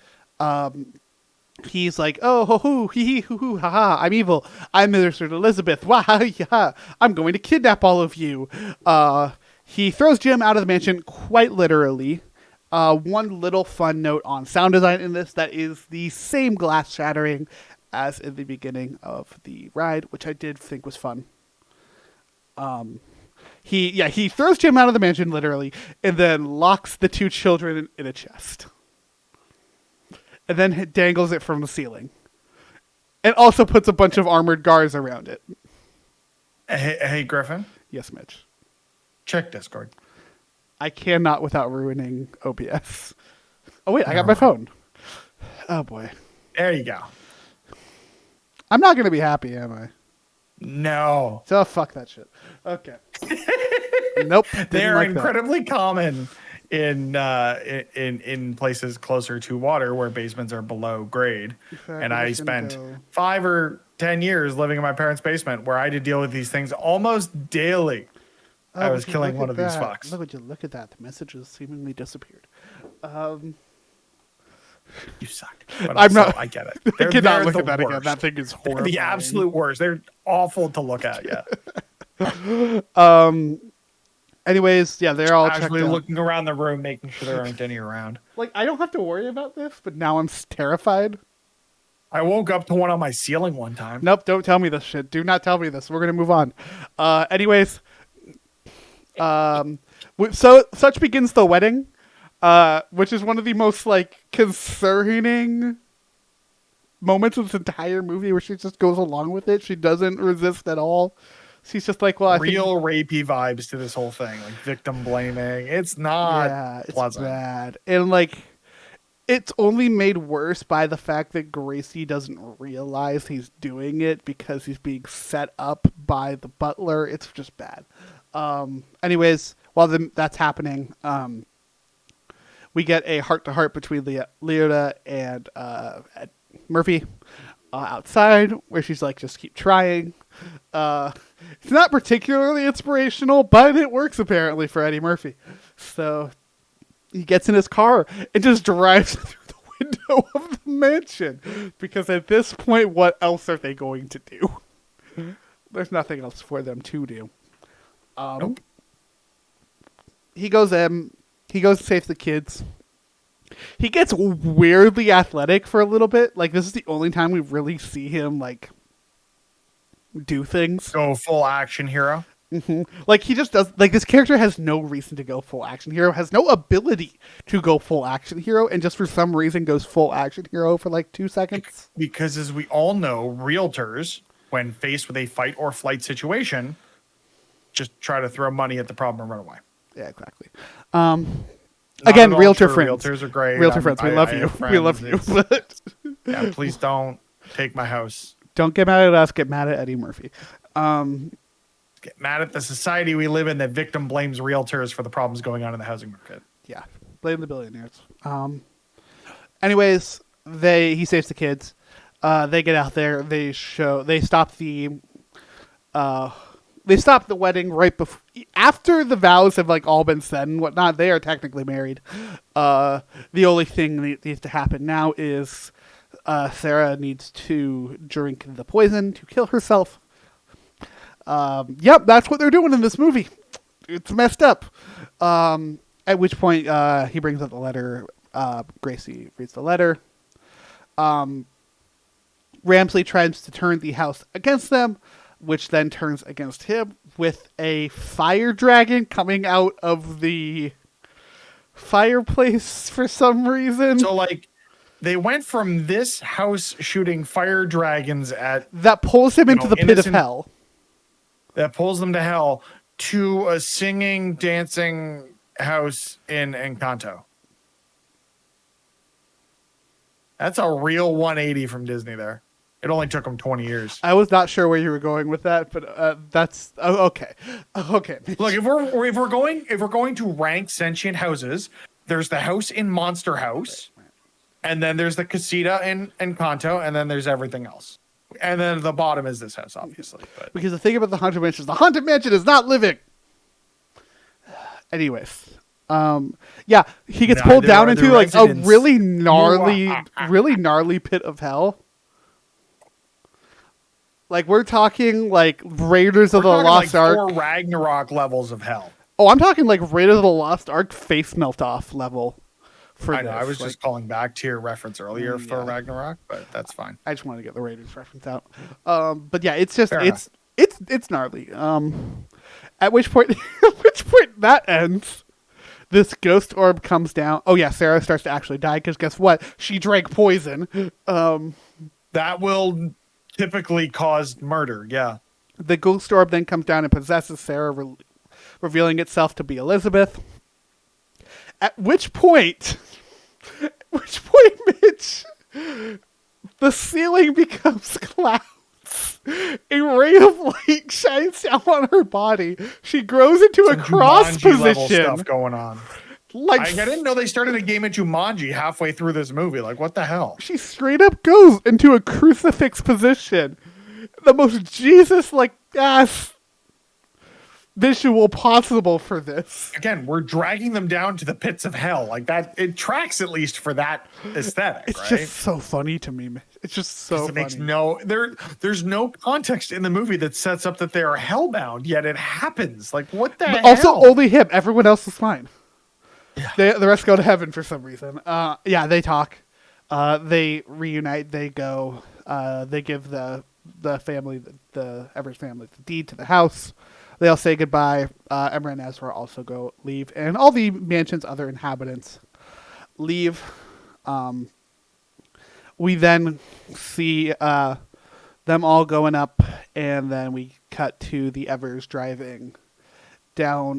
[SPEAKER 3] He's like, oh, ho, ho, hee, hee, hoo, hoo, ha, ha, I'm evil. I'm Minister Elizabeth. Wah, yeah. I'm going to kidnap all of you. He throws Jim out of the mansion, quite literally. One little fun note on sound design in this, that is the same glass shattering as in the beginning of the ride, which I did think was fun. He throws Jim out of the mansion, literally, and then locks the two children in a chest. And then dangles it from the ceiling. And also puts a bunch of armored guards around it.
[SPEAKER 4] Hey, Griffin,
[SPEAKER 3] Yes, Mitch.
[SPEAKER 4] check Discord.
[SPEAKER 3] I cannot without ruining OBS. Oh, wait, I got my phone. Oh, boy.
[SPEAKER 4] There you go.
[SPEAKER 3] I'm not going to be happy, am I?
[SPEAKER 4] No.
[SPEAKER 3] So, fuck that shit. Okay. Nope. didn't
[SPEAKER 4] They're
[SPEAKER 3] like that.
[SPEAKER 4] incredibly common in places closer to water where basements are below grade.
[SPEAKER 3] fact,
[SPEAKER 4] And
[SPEAKER 3] I'm
[SPEAKER 4] I
[SPEAKER 3] just gonna
[SPEAKER 4] spent
[SPEAKER 3] go-
[SPEAKER 4] 5 or 10 years living in my parents' basement where I had to deal with these things almost daily. I
[SPEAKER 3] Oh,
[SPEAKER 4] was
[SPEAKER 3] would you
[SPEAKER 4] killing
[SPEAKER 3] look
[SPEAKER 4] one
[SPEAKER 3] at
[SPEAKER 4] of these
[SPEAKER 3] that.
[SPEAKER 4] fucks.
[SPEAKER 3] Would you look at that? The messages seemingly disappeared.
[SPEAKER 4] You suck. But
[SPEAKER 3] I'm
[SPEAKER 4] also,
[SPEAKER 3] not-
[SPEAKER 4] I get it.
[SPEAKER 3] I
[SPEAKER 4] They're-
[SPEAKER 3] cannot
[SPEAKER 4] they're
[SPEAKER 3] look
[SPEAKER 4] the
[SPEAKER 3] at that again.
[SPEAKER 4] worst.
[SPEAKER 3] That thing is
[SPEAKER 4] They're
[SPEAKER 3] horrible.
[SPEAKER 4] the absolute worst. They're awful to look at. Yeah.
[SPEAKER 3] Anyways, yeah, they're all checked
[SPEAKER 4] Actually
[SPEAKER 3] out.
[SPEAKER 4] looking around the room, making sure there aren't any around.
[SPEAKER 3] Like, I don't have to worry about this, but now I'm terrified.
[SPEAKER 4] I woke up to one on my ceiling one time.
[SPEAKER 3] Nope, don't tell me this shit. Do not tell me this. We're gonna move on. Anyways, so such begins the wedding, which is one of the most like concerning moments of this entire movie, where she just goes along with it. She doesn't resist at all. She's just like, well, I think
[SPEAKER 4] Real rapey vibes to this whole thing, like victim blaming. It's not
[SPEAKER 3] yeah, it's
[SPEAKER 4] pleasant.
[SPEAKER 3] bad, and like, it's only made worse by the fact that Gracie doesn't realize he's doing it because he's being set up by the butler. It's just bad. Anyways, while that's happening, we get a heart-to-heart between Leota and Ed Murphy outside, where she's like, just keep trying. It's not particularly inspirational, but it works apparently for Eddie Murphy. So he gets in his car and just drives through the window of the mansion, because at this point, what else are they going to do? There's nothing else for them to do.
[SPEAKER 4] Nope.
[SPEAKER 3] He goes to save the kids. He gets weirdly athletic for a little bit. Like, this is the only time we really see him like do things.
[SPEAKER 4] Go full action hero.
[SPEAKER 3] Like, he just does. Like, this character has no reason to go full action hero, has no ability to go full action hero, and just for some reason goes full action hero for like 2 seconds.
[SPEAKER 4] Because as we all know, realtors, when faced with a fight or flight situation, just try to throw money at the problem and run away.
[SPEAKER 3] Yeah, exactly.
[SPEAKER 4] Not
[SPEAKER 3] Again,
[SPEAKER 4] at all
[SPEAKER 3] realtor
[SPEAKER 4] true.
[SPEAKER 3] friends.
[SPEAKER 4] Realtors are great.
[SPEAKER 3] Realtor friends, we love
[SPEAKER 4] I
[SPEAKER 3] you.
[SPEAKER 4] have
[SPEAKER 3] We love
[SPEAKER 4] friends.
[SPEAKER 3] you. But
[SPEAKER 4] Yeah, please don't take my house.
[SPEAKER 3] don't get mad at us. Get mad at Eddie Murphy.
[SPEAKER 4] Get mad at the society we live in that victim blames realtors for the problems going on in the housing market.
[SPEAKER 3] Yeah, blame the billionaires. Anyways, he saves the kids. They get out there. They stop the wedding right before, after the vows have like all been said and whatnot. They are technically married. The only thing that needs to happen now is Sarah needs to drink the poison to kill herself. Yep, that's what they're doing in this movie. It's messed up. At which point he brings up the letter. Gracie reads the letter. Ramsley tries to turn the house against them, which then turns against him with a fire dragon coming out of the fireplace for some reason.
[SPEAKER 4] So, like, they went from this house shooting fire dragons at...
[SPEAKER 3] That pulls him into the pit of hell.
[SPEAKER 4] That pulls them to hell to a singing, dancing house in Encanto. That's a real 180 from Disney there. It only took them 20 years.
[SPEAKER 3] I was not sure where you were going with that, but that's okay. Okay.
[SPEAKER 4] Look, if we're going to rank sentient houses, there's the house in Monster House, and then there's the casita in Encanto, and then there's everything else. And then the bottom is this house, obviously. But.
[SPEAKER 3] Because the thing about the Haunted Mansion is the Haunted Mansion is not living. Anyways. Yeah, he gets pulled down into like a really gnarly pit of hell. Like we're talking like Raiders of the Lost Ark,
[SPEAKER 4] or Ragnarok levels of hell.
[SPEAKER 3] Oh, I'm talking like Raiders of the Lost Ark face melt off level.
[SPEAKER 4] I know. I was just calling back to your reference earlier for Ragnarok, but that's fine.
[SPEAKER 3] I just want to get the Raiders reference out. But yeah, it's just it's gnarly. At which point that ends. This ghost orb comes down. Oh yeah, Sarah starts to actually die because guess what? She drank poison.
[SPEAKER 4] That will typically cause murder. Yeah.
[SPEAKER 3] The ghost orb then comes down and possesses Sarah, revealing itself to be Elizabeth. At which point, Mitch, the ceiling becomes clouds. A ray of light shines down on her body. She grows into a cross position.
[SPEAKER 4] Stuff going on. Like I didn't know they started a game of Jumanji halfway through this movie. Like what the hell?
[SPEAKER 3] She straight up goes into a crucifix position. The most Jesus-like ass visual possible for this.
[SPEAKER 4] Again, we're dragging them down to the pits of hell. Like that, it tracks at least for that aesthetic.
[SPEAKER 3] It's
[SPEAKER 4] right?
[SPEAKER 3] just so funny to me. It's just so funny.
[SPEAKER 4] Makes there's no context in the movie that sets up that they are hellbound, yet it happens. Like what the hell?
[SPEAKER 3] Also, only him. Everyone else is fine. Yeah. The rest go to heaven for some reason. Yeah, they talk. They reunite. They go. They give the family, the Evers family, the deed to the house. They all say goodbye. Emma and Ezra also leave. And all the mansion's other inhabitants leave. We then see them all going up, and then we cut to the Evers driving down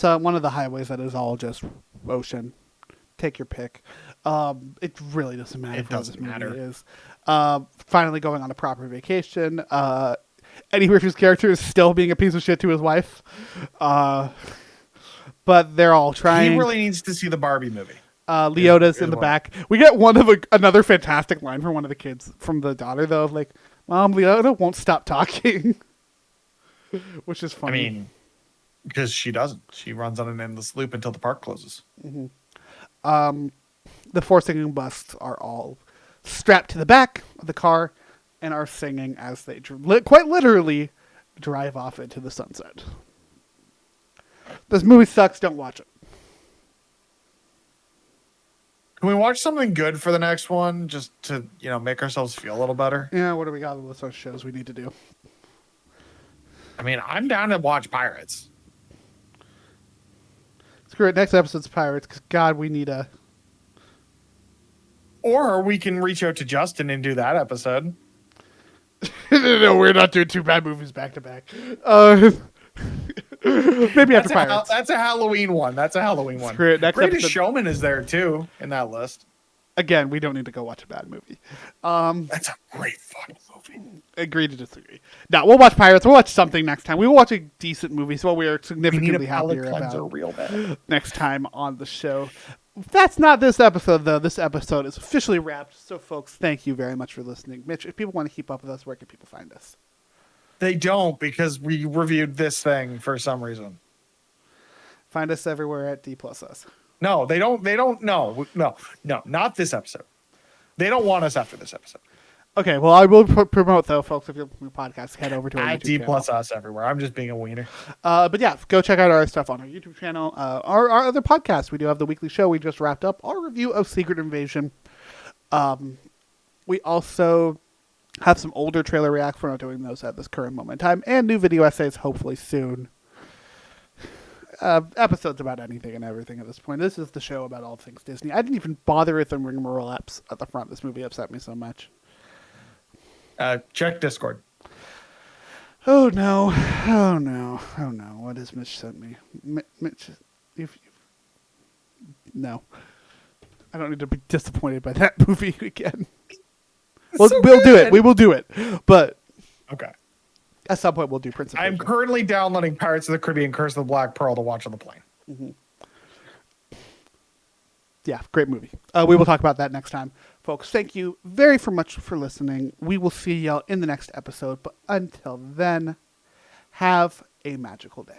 [SPEAKER 3] one of the highways that is all just ocean. Take your pick. It really doesn't matter.
[SPEAKER 4] It doesn't matter.
[SPEAKER 3] It is. Finally going on a proper vacation. Eddie Murphy's character is still being a piece of shit to his wife. But they're all trying.
[SPEAKER 4] He really needs to see the Barbie movie.
[SPEAKER 3] Leota's in the back. We get another fantastic line from one of the kids, from the daughter, though. Like, Mom, Leota won't stop talking. Which is funny.
[SPEAKER 4] I mean, because she doesn't. She runs on an endless loop until the park closes.
[SPEAKER 3] Mm-hmm. The four singing busts are all strapped to the back of the car and are singing as they quite literally drive off into the sunset. This movie sucks. Don't watch it.
[SPEAKER 4] Can we watch something good for the next one, just to make ourselves feel a little better?
[SPEAKER 3] Yeah, what do we got on the list of shows we need to do?
[SPEAKER 4] I mean, I'm down to watch Pirates.
[SPEAKER 3] Screw it. Next episode's Pirates, because God, we need a...
[SPEAKER 4] Or we can reach out to Justin and do that episode.
[SPEAKER 3] No, we're not doing two bad movies back to back. Maybe after Pirates.
[SPEAKER 4] That's a Halloween one.
[SPEAKER 3] Screw it. Next
[SPEAKER 4] Greatest
[SPEAKER 3] episode...
[SPEAKER 4] Showman is there too in that list.
[SPEAKER 3] Again, we don't need to go watch a bad movie.
[SPEAKER 4] That's a great fucking movie.
[SPEAKER 3] Agree to disagree. No, we'll watch Pirates. We'll watch something next time. We will watch a decent movie, so we are
[SPEAKER 4] We need
[SPEAKER 3] significantly
[SPEAKER 4] a palate
[SPEAKER 3] happier
[SPEAKER 4] cleanser
[SPEAKER 3] about
[SPEAKER 4] real bad.
[SPEAKER 3] next time on the show. That's not this episode, though. This episode is officially wrapped. So, folks, thank you very much for listening. Mitch, if people want to keep up with us, where can people find us?
[SPEAKER 4] They don't, because we reviewed this thing for some reason.
[SPEAKER 3] Find us everywhere at D plus us.
[SPEAKER 4] No, they don't. They don't. No, not this episode. They don't want us after this episode.
[SPEAKER 3] Okay, well, I will promote, though, folks, if you're your podcast, head over to our
[SPEAKER 4] At
[SPEAKER 3] YouTube
[SPEAKER 4] D
[SPEAKER 3] channel.
[SPEAKER 4] plus us everywhere. I'm just being a wiener.
[SPEAKER 3] But yeah, go check out our stuff on our YouTube channel. Our other podcasts. We do have the weekly show we just wrapped up. Our review of Secret Invasion. We also have some older trailer reacts. We're not doing those at this current moment in time. And new video essays, hopefully soon. Episodes about anything and everything at this point. This is the show about all things Disney. I didn't even bother with the rigmarole apps at the front. This movie upset me so much.
[SPEAKER 4] Check Discord.
[SPEAKER 3] Oh no! Oh no! Oh no! What has Mitch sent me? Mitch, no, I don't need to be disappointed by that movie again. We'll do
[SPEAKER 4] good.
[SPEAKER 3] it. We will do it. But
[SPEAKER 4] Okay.
[SPEAKER 3] at some point, we'll do Prince of
[SPEAKER 4] I'm
[SPEAKER 3] Persia.
[SPEAKER 4] currently downloading Pirates of the Caribbean: Curse of the Black Pearl to watch on the plane.
[SPEAKER 3] Yeah, great movie. We will talk about that next time, folks. Thank you very much for listening. We will see y'all in the next episode. But until then, have a magical day.